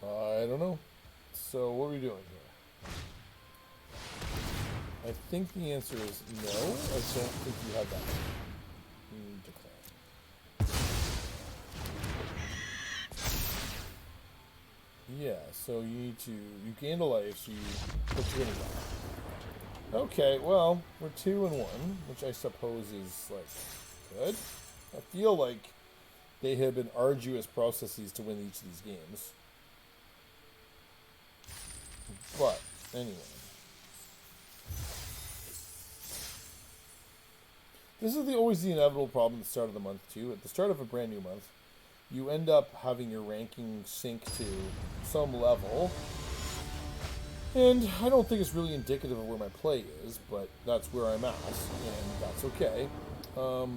I don't know. So, what are we doing here? I think the answer is no. I don't think you have that. Decline. Yeah, so you need to... You gained a life, so you put 2 in a life. Okay, well, we're 2 and 1, which I suppose is, like, good. I feel like they have been arduous processes to win each of these games. But, anyway. This is always the inevitable problem at the start of the month, too. At the start of a brand new month, you end up having your ranking sink to some level. And I don't think it's really indicative of where my play is, but that's where I'm at, and that's okay.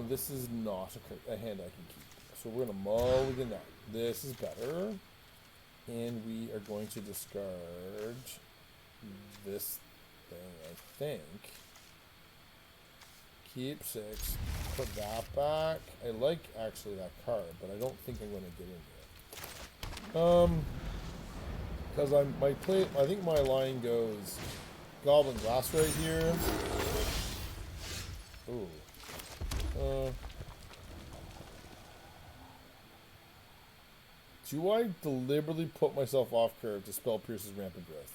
This is not a hand I can keep. So we're going to mulligan that. This is better. And we are going to discard this thing, I think. Keep 6. Put that back. I like, actually, that card, but I don't think I'm going to get into it. Because I think my line goes Goblin Glass right here. Ooh. Do I deliberately put myself off curve to spell Pierce's Rampant Growth?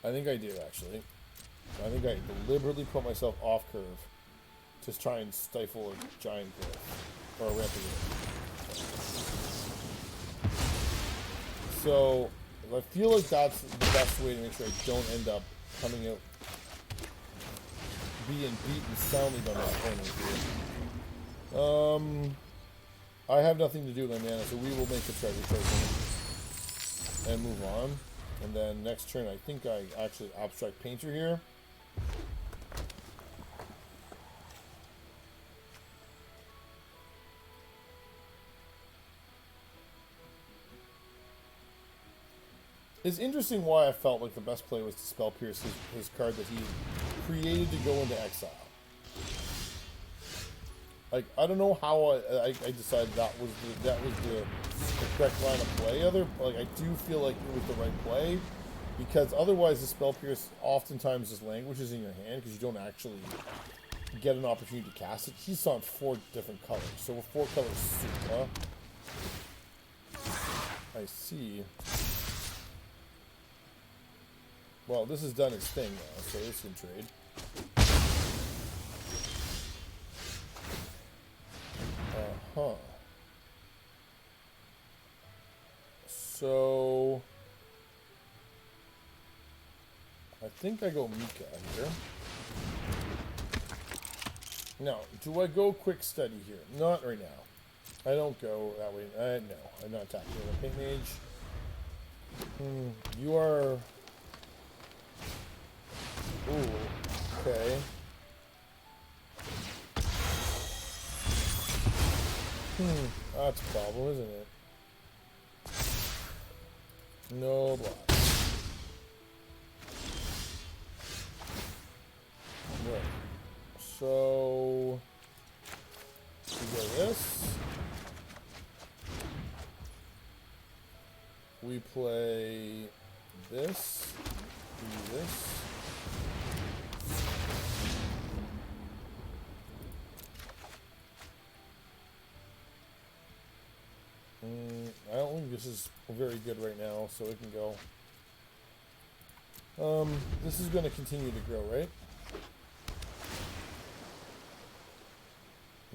I think I do, actually. I think I deliberately put myself off curve to try and stifle a giant growth. Or a rampant growth. So, I feel like that's the best way to make sure I don't end up coming out being beaten soundly by my opponent here. I have nothing to do with my mana, so we will make a treasure token and move on. And then next turn, I think I actually Abstract Painter here. It's interesting why I felt like the best play was to Spell Pierce his card that he created to go into exile. Like, I don't know how I decided that was the correct line of play. Like, I do feel like it was the right play, because otherwise the Spell Pierce oftentimes just languishes in your hand because you don't actually get an opportunity to cast it. He's on 4 different colors, so 4 colors suit, huh? I see. Well, this has done its thing now, so this can trade. Uh-huh. So I think I go Mika here. Now, do I go quick study here? Not right now. I don't go that way. No, I'm not attacking with a paint mage. You are... Ooh, okay. That's a problem, isn't it? No block. Right. So we go this. We play this. We do this. I don't think this is very good right now, so it can go. This is going to continue to grow, right?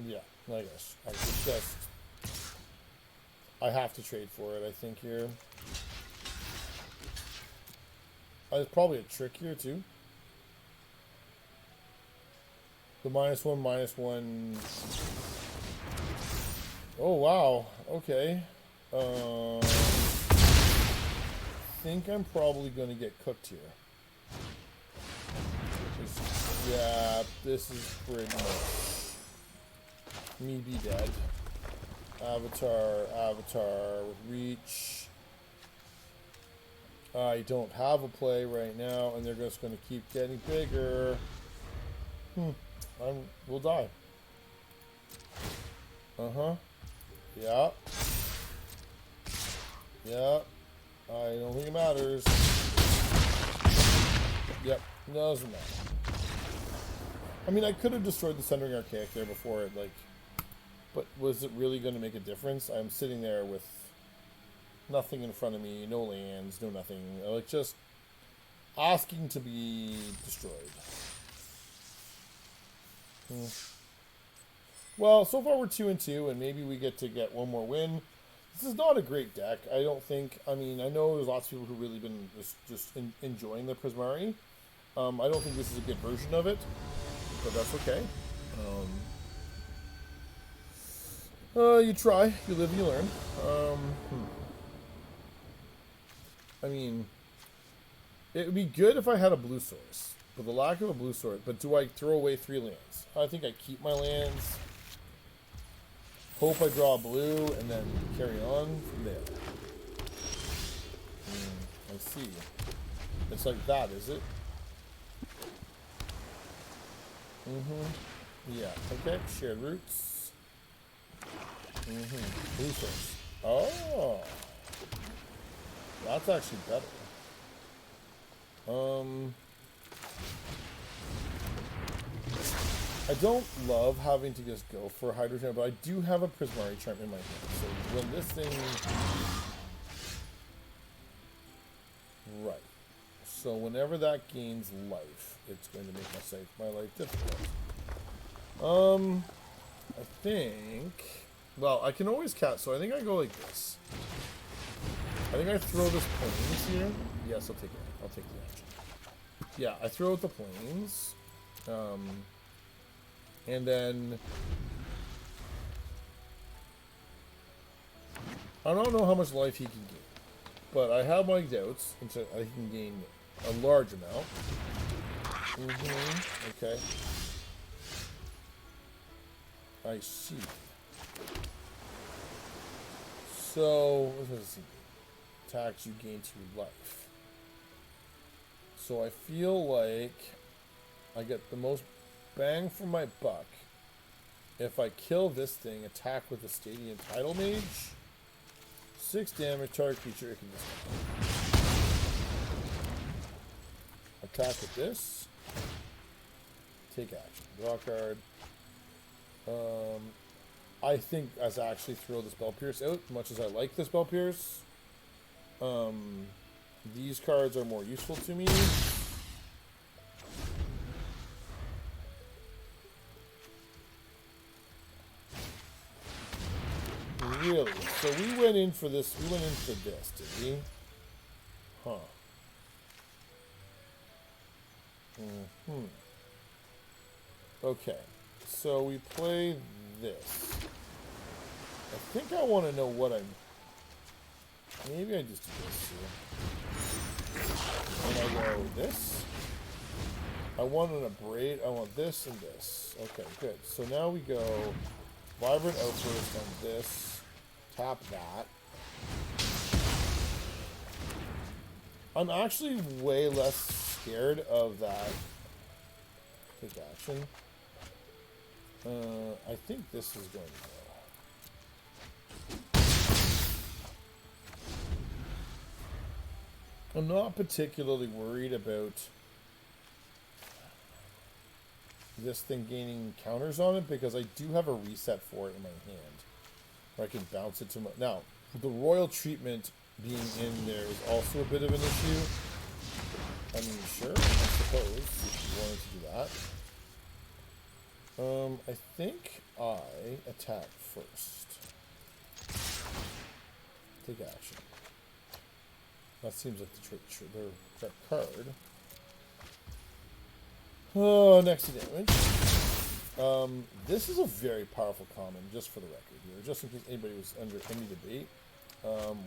Yeah, I guess. It's just, I have to trade for it, I think, here. There's probably a trick here, too. The -1/-1. Oh, wow. Okay. I think I'm probably going to get cooked here. Yeah, this is pretty much me be dead. Avatar with reach. I don't have a play right now, and they're just going to keep getting bigger. We'll die. Yeah. Yeah. I don't think it matters. Yep. Doesn't matter. I mean, I could have destroyed the Sundering Archaic there before it, like... But was it really going to make a difference? I'm sitting there with nothing in front of me, no lands, no nothing. Like, just asking to be destroyed. Well, so far we're 2-2, and maybe we get one more win. This is not a great deck, I don't think. I mean, I know there's lots of people who've really been just enjoying the Prismari. I don't think this is a good version of it, but that's okay. You try, you live, you learn. I mean, it would be good if I had a blue source, but the lack of a blue source. But do I throw away 3 lands? I think I keep my lands. Hope I draw a blue and then carry on from there. I see. It's like that, is it? Yeah. Okay. Shared roots. Blue source. Oh. That's actually better. I don't love having to just go for a Hydro, but I do have a Prismari Charm in my hand. So when this thing... Right. So whenever that gains life, it's going to make my life difficult. I think... Well, I can always cast, so I think I go like this. I think I throw this planes here. Yes, I'll take it. I'll take the action. Yeah, I throw out the planes. And then... I don't know how much life he can gain. But I have my doubts, and so I can gain a large amount. Okay. I see. So, what does it do? Attacks you gain 2 life. So I feel like I get the most bang for my buck if I kill this thing, attack with the Stadium Tidal Mage. 6 damage, target creature, it can just attack with this. Take action. Draw card. I think I actually throw the Spell Pierce out, much as I like the Spell Pierce. These cards are more useful to me. Really? So we went in for this. We went in for this, did we? Huh. Okay. So we play this. I think I want to know what I'm... Maybe I just do this here. And I go this. I want an abrade. I want this and this. Okay, good. So now we go Vibrant Outburst on this. Tap that. I'm actually way less scared of that. Take action. I think this is going to go. I'm not particularly worried about this thing gaining counters on it because I do have a reset for it in my hand. Where I can bounce it to my... Now, the royal treatment being in there is also a bit of an issue. I mean, sure, I suppose, if you wanted to do that. I think I attack first. Take action. That seems like the correct card. Oh, next to damage. This is a very powerful common, just for the record here, just in case anybody was under any debate.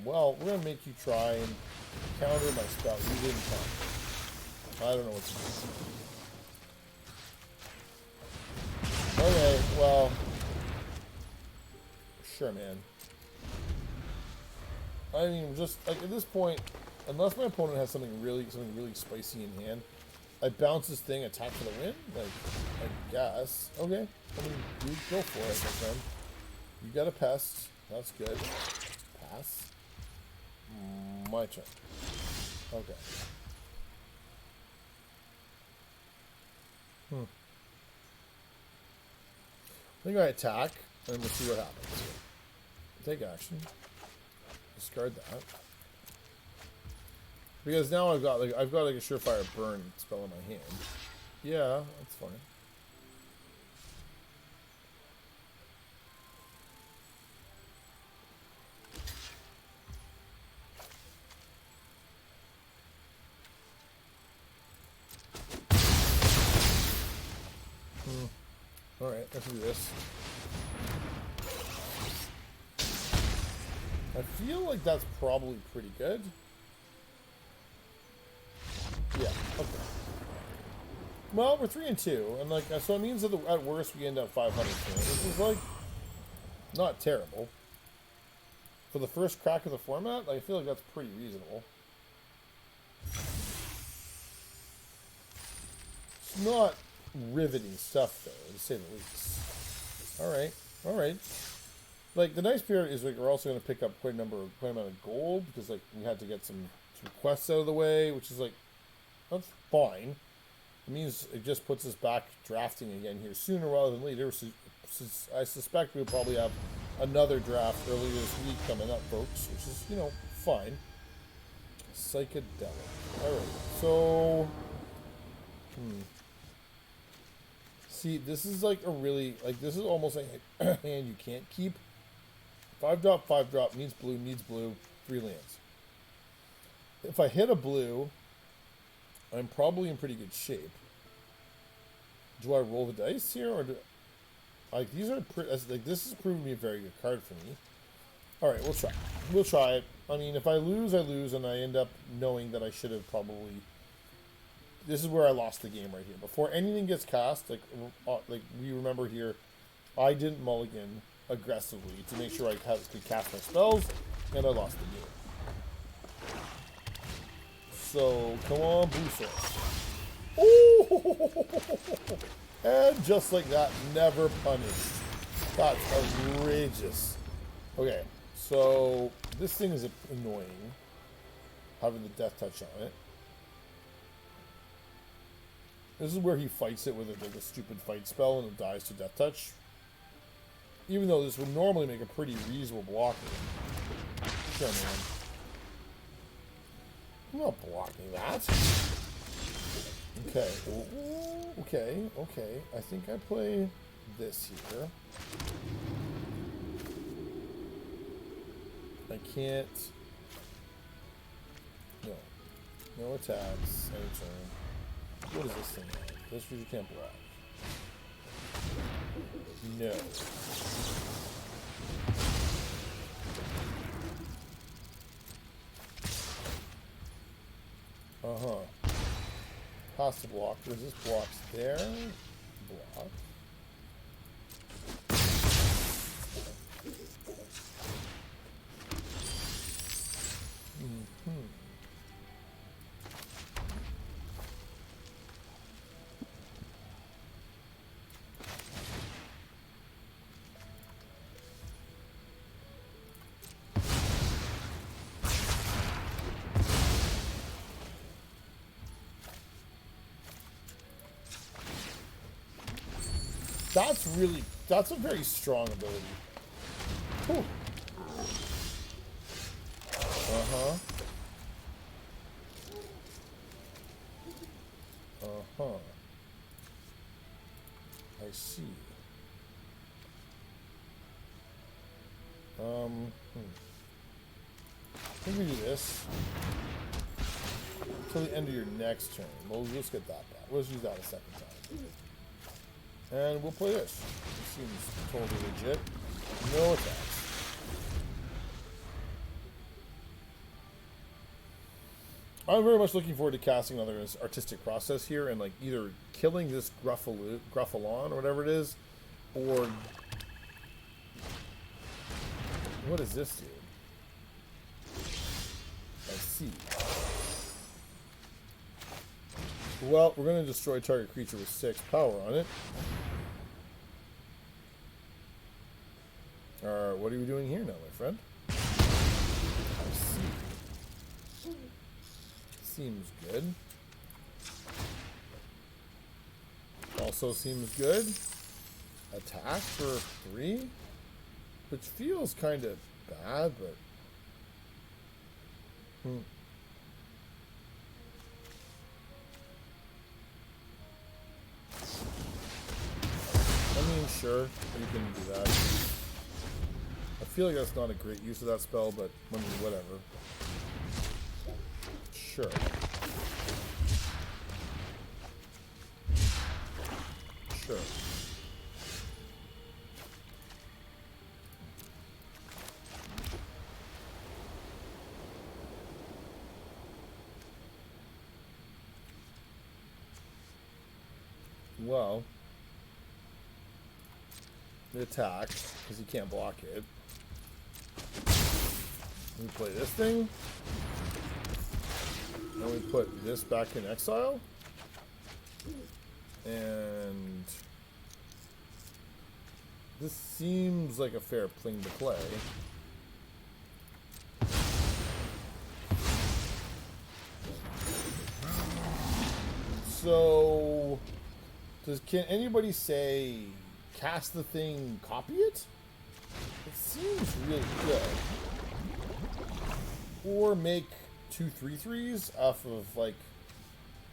Well, we're gonna make you try and counter my spell. You didn't counter. I don't know what to do. Okay, well, sure, man. I mean, just like at this point, unless my opponent has something really spicy in hand, I bounce this thing, attack for the win. Like, I guess. Okay, I mean, you go for it, my friend. You got a pest. That's good. Pass. My turn. Okay. I think I attack, and we'll see what happens. Take action. Discard that. Because now I've got like a surefire burn spell in my hand. Yeah, that's fine. Alright, let's do this. I feel like that's probably pretty good. Yeah, okay. Well, we're 3 and 2, and like so it means that at worst we end up 500. This is like not terrible for the first crack of the format. I feel like that's pretty reasonable. It's not riveting stuff though, to say the least. All right. Like the nice part is like we're also going to pick up quite a amount of gold because like we had to get some quests out of the way, which is like that's fine. It means it just puts us back drafting again here sooner rather than later. Since I suspect we'll probably have another draft earlier this week coming up, folks, which is fine. Psychedelic. All right, so. See, this is like a really, like, this is almost like a hand you can't keep. 5-drop, 5-drop, needs blue, 3 lands. If I hit a blue, I'm probably in pretty good shape. Do I roll the dice here, or do, like, these are, like, this has proven to be a very good card for me. Alright, we'll try. We'll try it. I mean, if I lose, and I end up knowing that I should have probably... This is where I lost the game right here. Before anything gets cast, like we remember here, I didn't mulligan aggressively to make sure I could cast my spells, and I lost the game. So, come on, blue source. Ooh! And just like that, never punished. That's outrageous. Okay, so this thing is annoying, having the death touch on it. This is where he fights it with a stupid fight spell and it dies to Death Touch. Even though this would normally make a pretty reasonable blocker. Sure, man. I'm not blocking that. Okay. Okay, okay. I think I play this here. I can't... No. No attacks. Any turn. What is this thing? This you can't block. No. Uh-huh. Pass the block. Resist blocks there. Block. That's a very strong ability. Whew. Uh-huh. Uh-huh. I see. I think we do this until the end of your next turn. We'll just get that back. We'll just use that a second time. And we'll play this. It seems totally legit. No attacks. I'm very much looking forward to casting another artistic process here and like either killing this Gruffalon or whatever it is, or what does this do? I see. Well, we're going to destroy target creature with 6 power on it. What are you doing here now, my friend? I see. Seems good. Also seems good. Attack for 3, which feels kind of bad, but... I mean, sure, you can do that. I feel like that's not a great use of that spell, but I mean, whatever. Sure. Sure. Well, the attack, because you can't block it. We play this thing. And we put this back in exile. And this seems like a fair thing to play. So, can anybody say cast the thing, copy it? It seems really good. Or make 2 3/3s off of, like,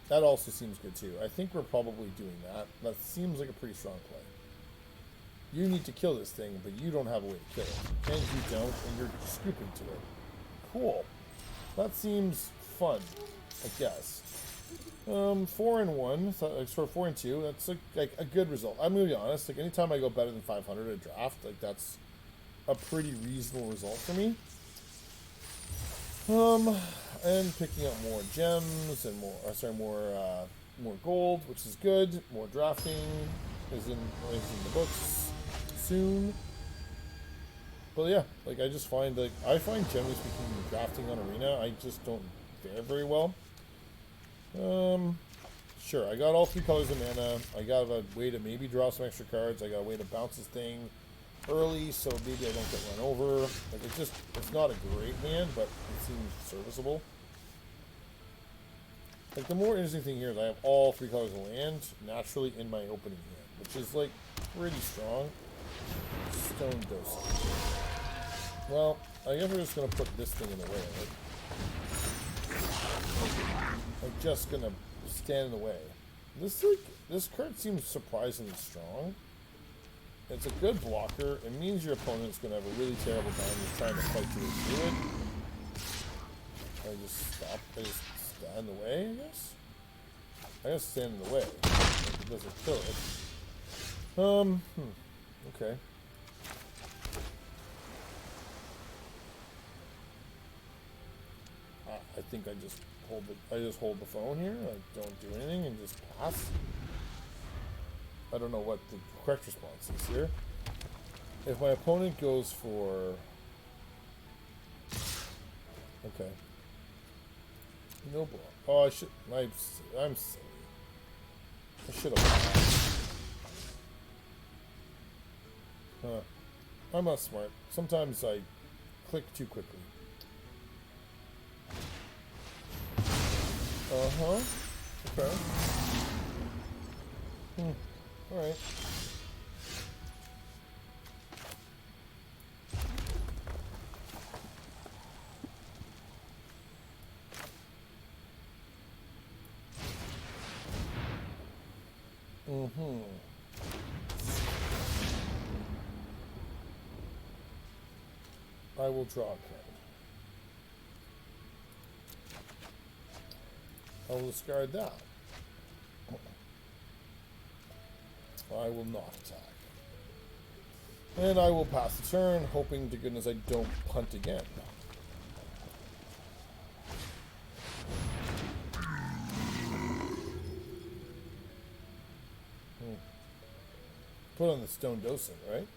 that also seems good too. I think we're probably doing that. That seems like a pretty strong play. You need to kill this thing, but you don't have a way to kill it. And you don't, and you're scooping to it. Cool. That seems fun, I guess. 4 and 1, so 4 and 2. That's like a good result. I'm gonna be honest. Like anytime I go better than 500 at a draft, like that's a pretty reasonable result for me. And picking up more gems and more gold, which is good. More drafting is in the books soon. But yeah, like I find generally speaking drafting on Arena, I just don't fare very well. Sure, I got all 3 colors of mana. I got a way to maybe draw some extra cards. I got a way to bounce this thing early, so maybe I don't get run over. Like it's not a great hand, but it seems serviceable. Like, the more interesting thing here is I have all 3 colors of land naturally in my opening hand, which is, like, pretty strong. Stone dosage. Well, I guess we're just gonna put this thing in the way, right? Like, just gonna stand in the way. This card seems surprisingly strong. It's a good blocker. It means your opponent's gonna have a really terrible time just trying to fight you through it. I just stop. I just stand in the way, I guess? I guess stand in the way. Like, it doesn't kill it. Okay. I think I just hold the phone here. I don't do anything and just pass. I don't know what the correct response is here. If my opponent goes for... Okay. No block. Oh, I should... I'm silly. I should have... Huh. I'm not smart. Sometimes I click too quickly. Uh-huh. Okay. Alright. I will draw a card. I will discard that. I will not attack. And I will pass the turn, hoping to goodness I don't punt again. Put on the stone dosing, right?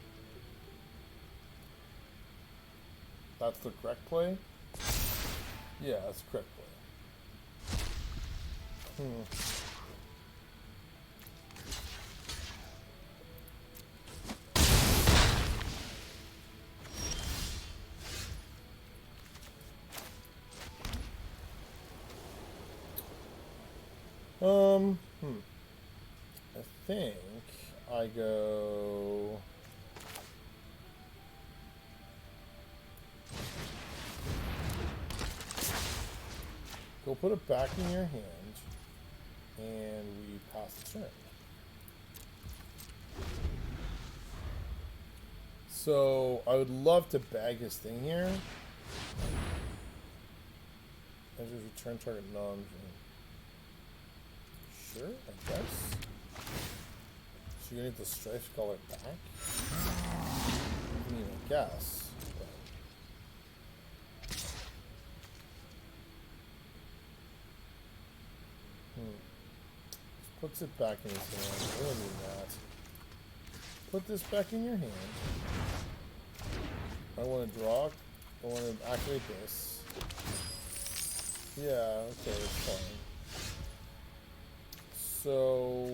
That's the correct play? Yeah, that's the correct play. I think I go... Go put it back in your hand, and we pass the turn. So, I would love to bag his thing here. I just return target non... Sure, I guess. So you're gonna get the Strife Scholar back? I mean, I guess. Puts it back in his hand. I don't need that. Put this back in your hand. I want to draw. I want to activate this. Yeah, okay, it's fine. So...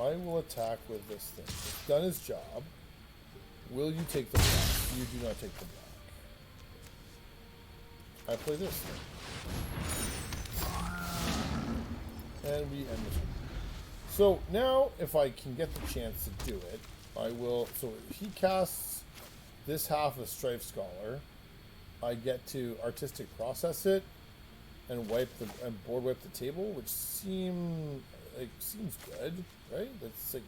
I will attack with this thing. It's done its job. Will you take the block? You do not take the block. I play this thing. And we end this one. So now, if I can get the chance to do it, I will. So if he casts this half of Strife Scholar, I get to artistic process it and board wipe the table, which seems good, right? That's like,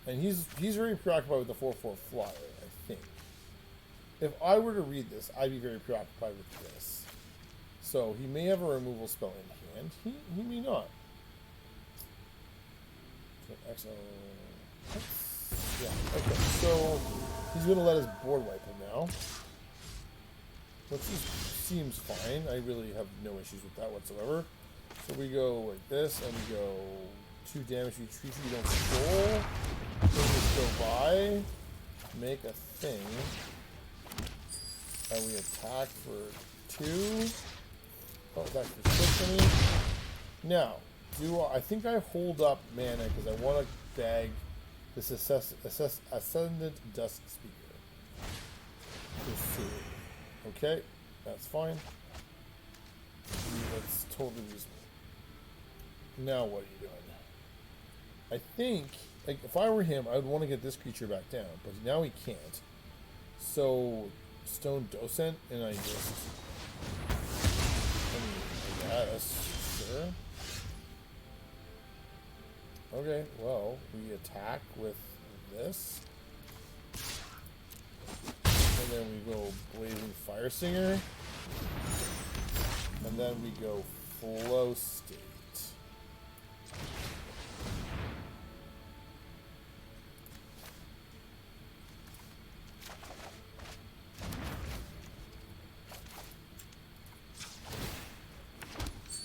and he's very preoccupied with the 4/4 flyer. I think if I were to read this, I'd be very preoccupied with this. So he may have a removal spell in hand. He may not. Yeah, okay. So he's going to let us board wipe him now. Which seems fine. I really have no issues with that whatsoever. So we go like this, and we go 2 damage to each creature you don't control. Then we go by, make a thing, and we attack for 2. Oh, attack for 6 for me. Now, I think I hold up mana because I want to bag this Ascendant Dusk Speaker. Okay, that's fine. That's totally reasonable. Now what are you doing? I think, like, if I were him, I would want to get this creature back down, but now he can't. So, stone docent, and I just... I guess, sure. Okay, well, we attack with this. And then we go Blazing Fire Singer. And then we go Flow State.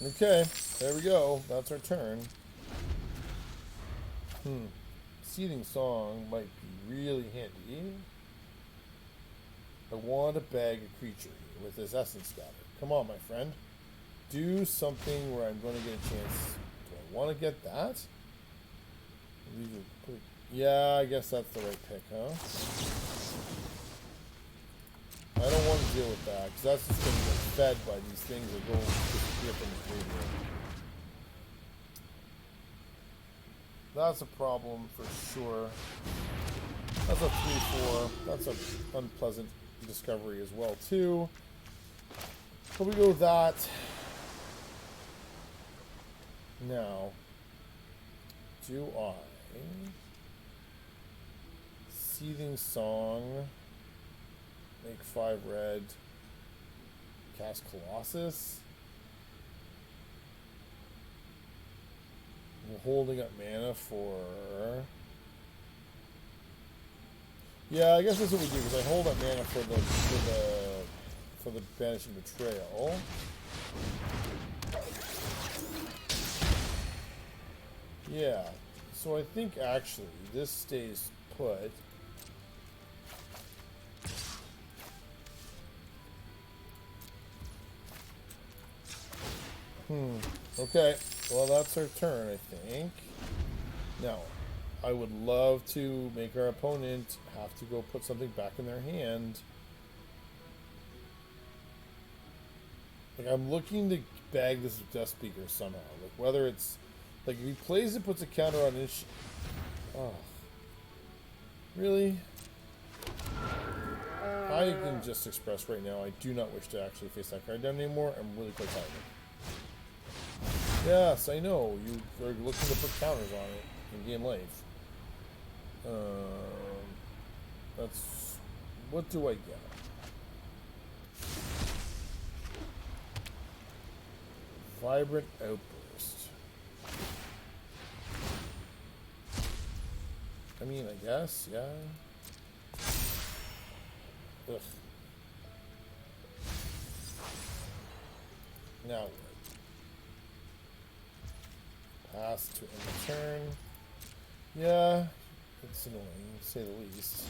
Okay, there we go. That's our turn. Seething Song might be really handy. I want to bag a creature here with this Essence Scatter. Come on, my friend. Do something where I'm going to get a chance. Do I want to get that? Yeah, I guess that's the right pick, huh? I don't want to deal with that, because that's just going to get fed by these things that go disappear from the graveyard. That's a problem for sure. That's a 3-4. That's an unpleasant discovery as well, too. So we go with that. Now, do I... Seething Song... Make 5 red. Cast Colossus. We're holding up mana for... Yeah, I guess that's what we do, because I hold up mana for the Banishing Betrayal. Yeah. So I think actually this stays put. Okay. Well, that's our turn, I think. Now, I would love to make our opponent have to go put something back in their hand. Like, I'm looking to bag this Death Speaker somehow. Like, whether it's... Like, if he plays it, puts a counter on his... Oh. Really? I can just express right now, I do not wish to actually face that card down anymore. I'm really quite tired of it. Yes, I know. You are looking to put counters on it in game life. That's... What do I get? Vibrant Outburst. I mean, I guess, yeah. Ugh. Now what? Pass to end the turn. Yeah, it's annoying, to say the least.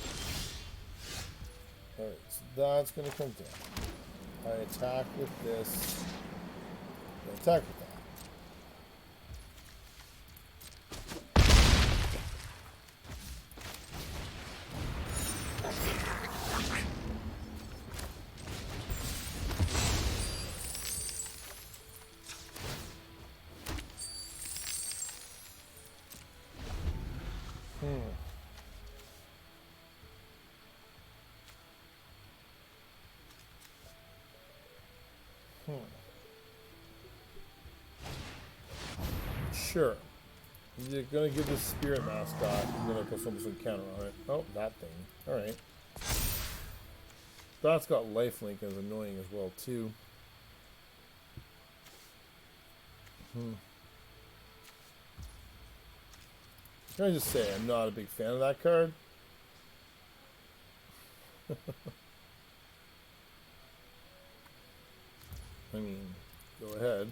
Alright, so that's going to come down. I attack with this. I attack with that. Sure. You're gonna give this Spirit Mascot, you're gonna put some counter on it. Oh, that thing. Alright. That's got lifelink as annoying as well, too. Can I just say, I'm not a big fan of that card. I mean, go ahead.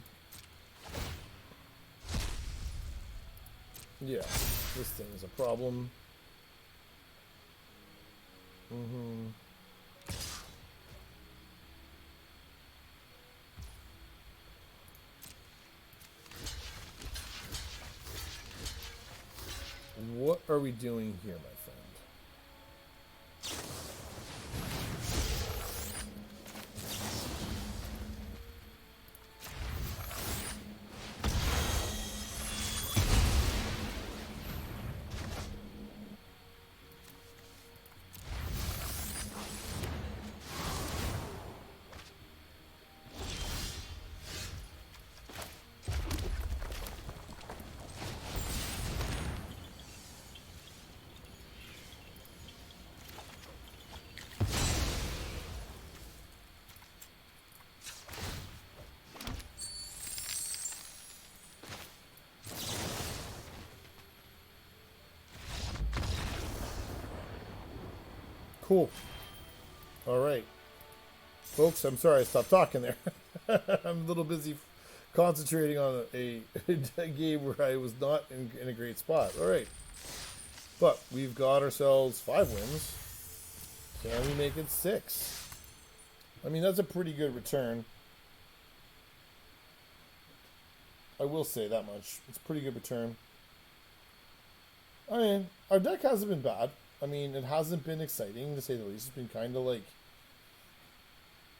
Yeah, this thing is a problem. What are we doing here, my friend? Cool. All right. Folks, I'm sorry I stopped talking there. I'm a little busy concentrating on a game where I was not in a great spot. All right. But we've got ourselves 5 wins. Can we make it 6? I mean, that's a pretty good return. I will say that much. It's a pretty good return. I mean, our deck hasn't been bad. I mean, it hasn't been exciting, to say the least. It's been kind of like...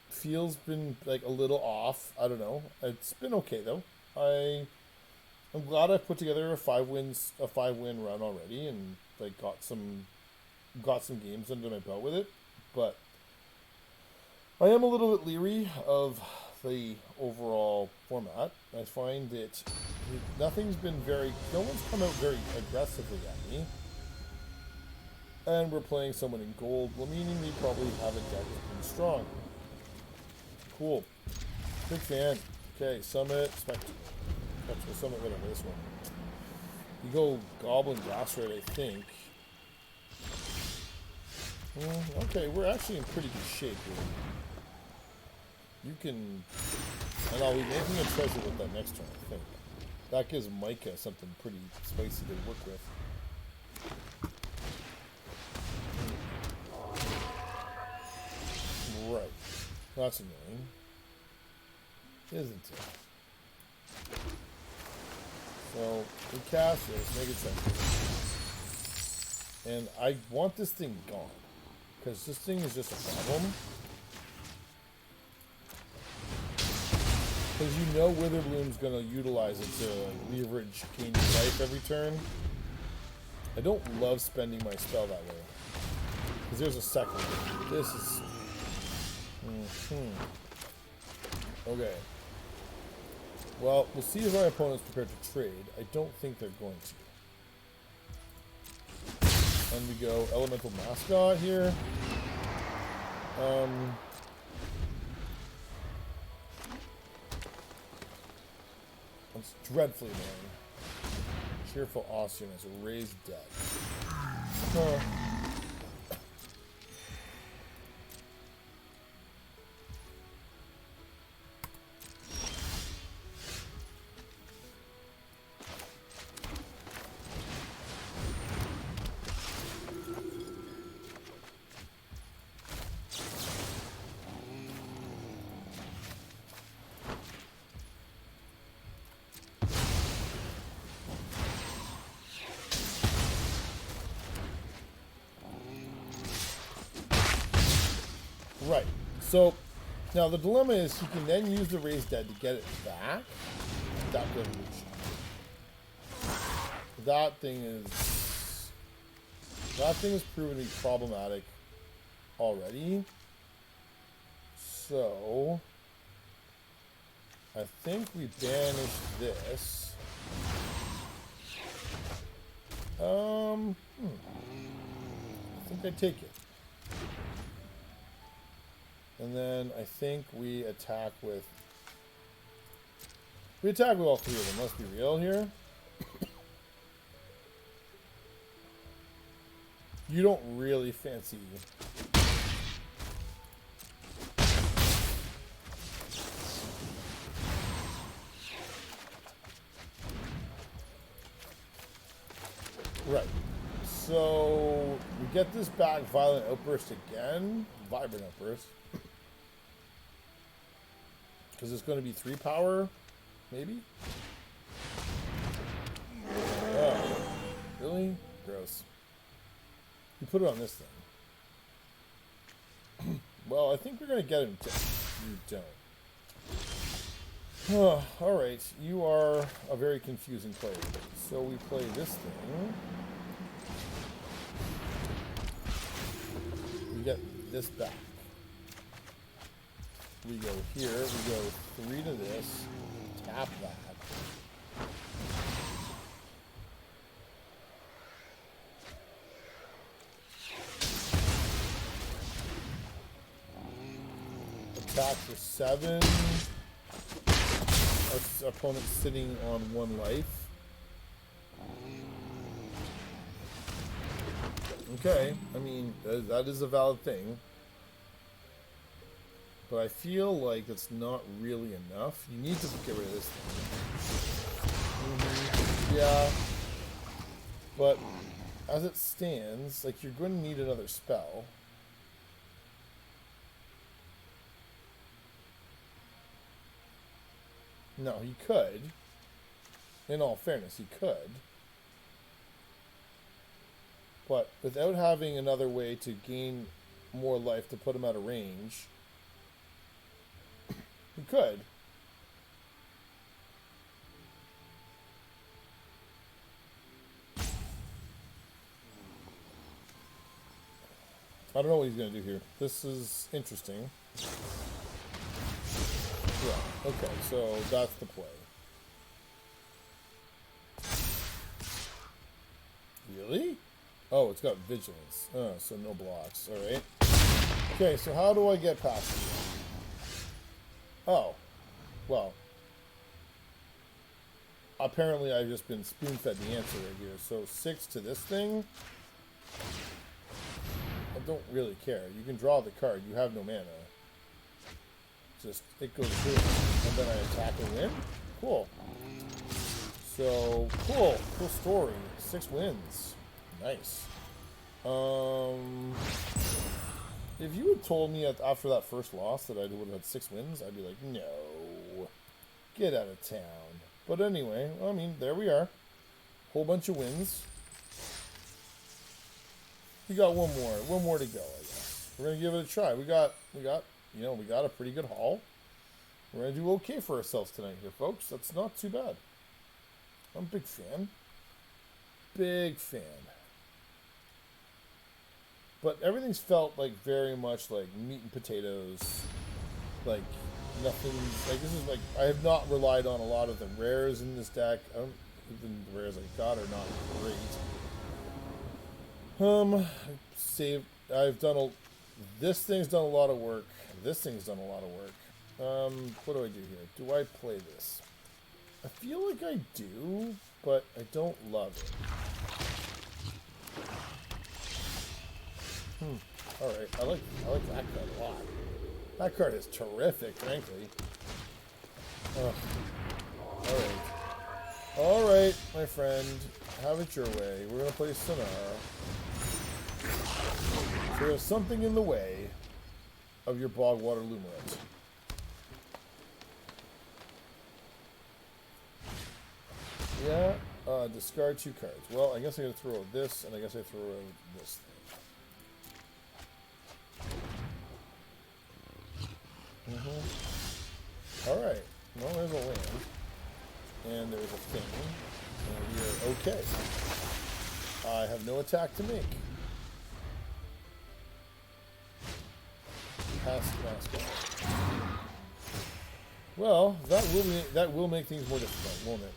feels been like a little off. I don't know. It's been okay, though. I'm glad I put together a 5-win run already, and like got some games under my belt with it. But I am a little bit leery of the overall format. I find that no one's come out very aggressively at me. And we're playing someone in gold, well, meaning we probably have a deck that's pretty strong. Cool. Big fan. Okay, Summit, Spectacle, Summit, whatever, this one. You go Goblin Gastrid, I think. Okay, we're actually in pretty good shape here. You can... And I'll be making a treasure with that next turn, I think. That gives Micah something pretty spicy to work with. Right. That's annoying. Isn't it? So, we cast this, make it sense. And I want this thing gone. Because this thing is just a problem. Because you know Witherbloom's going to utilize it to leverage gain life every turn. I don't love spending my spell that way. Because there's a second. This is... Okay. Well, we'll see if our opponent's prepared to trade. I don't think they're going to. And we go Elemental Mascot here. It's dreadfully annoying. Cheerful Ossian as a raised dead. Right. So, now the dilemma is he can then use the raised dead to get it back. That revolution. That thing is proven to be problematic already. So, I think we banish this. I think I take it. And then I think we attack with... We attack with all 3 of them, let's be real here. You don't really fancy... Right. So, we get this back, Violent Outburst again. Vibrant Outburst. Because it's going to be 3 power, maybe? Oh, really? Gross. You put it on this thing. Well, I think we're going to get him dead. You don't. Alright, you are a very confusing player. So we play this thing. We get this back. We go here, we go 3 to this, tap that. Attack for 7. Our opponent's sitting on 1 life. Okay, I mean, that is a valid thing. But I feel like it's not really enough. You need to get rid of this thing. Yeah. But as it stands, like, you're going to need another spell. No, he could. In all fairness, he could. But without having another way to gain more life to put him out of range, he could. I don't know what he's going to do here. This is interesting. Yeah, okay, so that's the play. Really? Oh, it's got vigilance. Oh, so no blocks. Alright. Okay, so how do I get past it? Oh. Well. Apparently I've just been spoon-fed the answer right here. So 6 to this thing. I don't really care. You can draw the card. You have no mana. Just, it goes through. And then I attack and win? Cool. So, cool. Cool story. 6 wins. Nice. If you had told me after that first loss that I would have had 6 wins, I'd be like, no. Get out of town. But anyway, I mean, there we are. Whole bunch of wins. We got one more to go, I guess. We're gonna give it a try. We got a pretty good haul. We're gonna do okay for ourselves tonight here, folks. That's not too bad. I'm a big fan. Big fan. But everything's felt like very much like meat and potatoes. Like nothing. Like this is like I have not relied on a lot of the rares in this deck. Even the rares I got are not great. This thing's done a lot of work. This thing's done a lot of work. What do I do here? Do I play this? I feel like I do, but I don't love it. Alright, I like that card a lot. That card is terrific, frankly. Alright. Alright, my friend. Have it your way. We're gonna play Sonara. So there's something in the way of your Bogwater Lumerite. Yeah, discard 2 cards. Well, I guess I gotta throw out this, and I guess I throw out this thing. Alright. Well, there's a land. And there's a thing. And we are okay. I have no attack to make. Past mascot. Well, that will make things more difficult, won't it?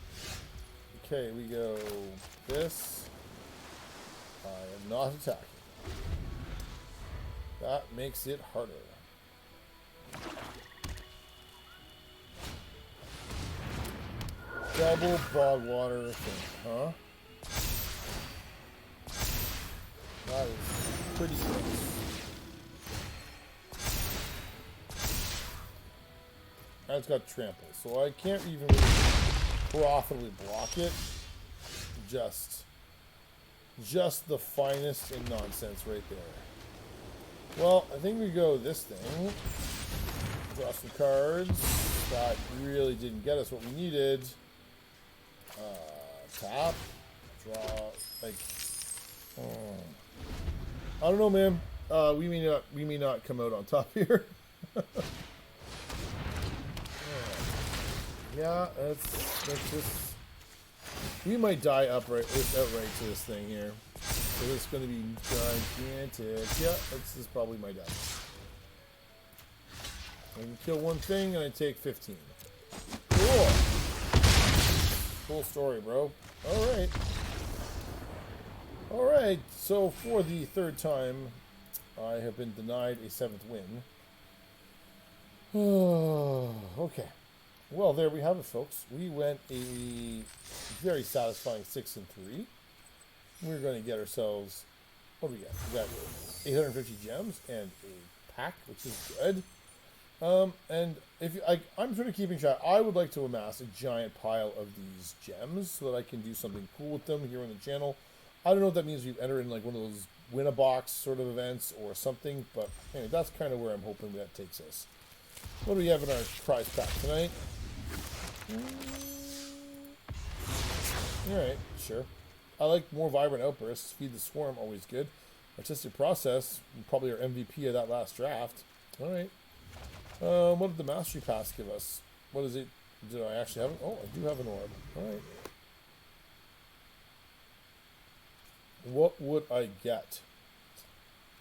Okay, we go this. I am not attacking. That makes it harder. Double Bogwater thing, huh? That is pretty close. That's got trample, so I can't even really profitably block it. Just the finest in nonsense right there. Well, I think we go this thing. Draw some cards. That really didn't get us what we needed. Tap. Draw. Like. I don't know, man. We may not come out on top here. Yeah, that's just. We might die outright to this thing here. So it's going to be gigantic. Yeah, this is probably my death. I can kill one thing and I take 15. Cool. Cool story, bro. Alright. Alright, so for the 3rd time, I have been denied a 7th win. Okay. Well, there we have it, folks. We went a very satisfying 6-3. We're going to get ourselves What do we got? We got 850 gems and a pack, which is good. And if you, I'm sort of keeping track. I would like to amass a giant pile of these gems so that I can do something cool with them here on the channel. I don't know if that means we've entered in like one of those win a box sort of events or something, but anyway, that's kind of where I'm hoping that takes us. What do we have in our prize pack tonight? Alright, sure. I like more vibrant outbursts. Feed the swarm, always good. Artistic process, probably our MVP of that last draft. Alright. What did the mastery pass give us? What is it? Did I actually have it? Oh, I do have an orb. Alright. What would I get?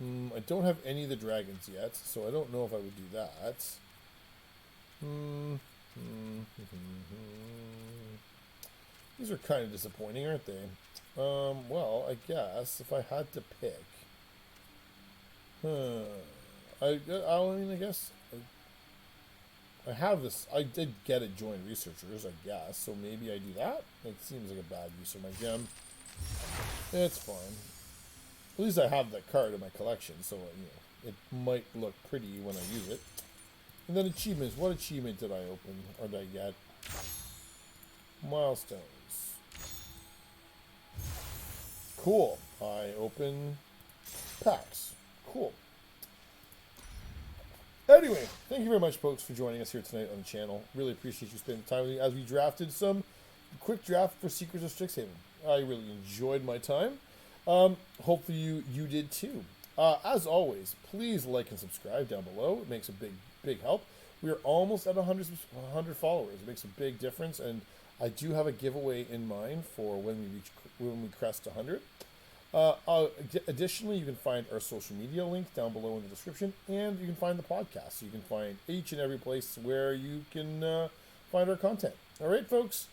I don't have any of the dragons yet, so I don't know if I would do that. These are kind of disappointing, aren't they? Well, I guess if I had to pick, I guess I have this. I did get it. Join researchers, I guess. So maybe I do that. It seems like a bad use of my gem. It's fine. At least I have that card in my collection, so it might look pretty when I use it. And then achievements. What achievement did I open or did I get? Milestones. Cool. I open packs. Cool. Anyway, thank you very much, folks, for joining us here tonight on the channel. Really appreciate you spending time with me as we drafted some quick draft for Secrets of Strixhaven. I really enjoyed my time. Hopefully you did too. As always, please like and subscribe down below. It makes a big help. We are almost at 100 followers. It makes a big difference, and I do have a giveaway in mind for when we crest 100. Additionally, you can find our social media link down below in the description, and you can find the podcast. So you can find each and every place where you can find our content. All right, folks.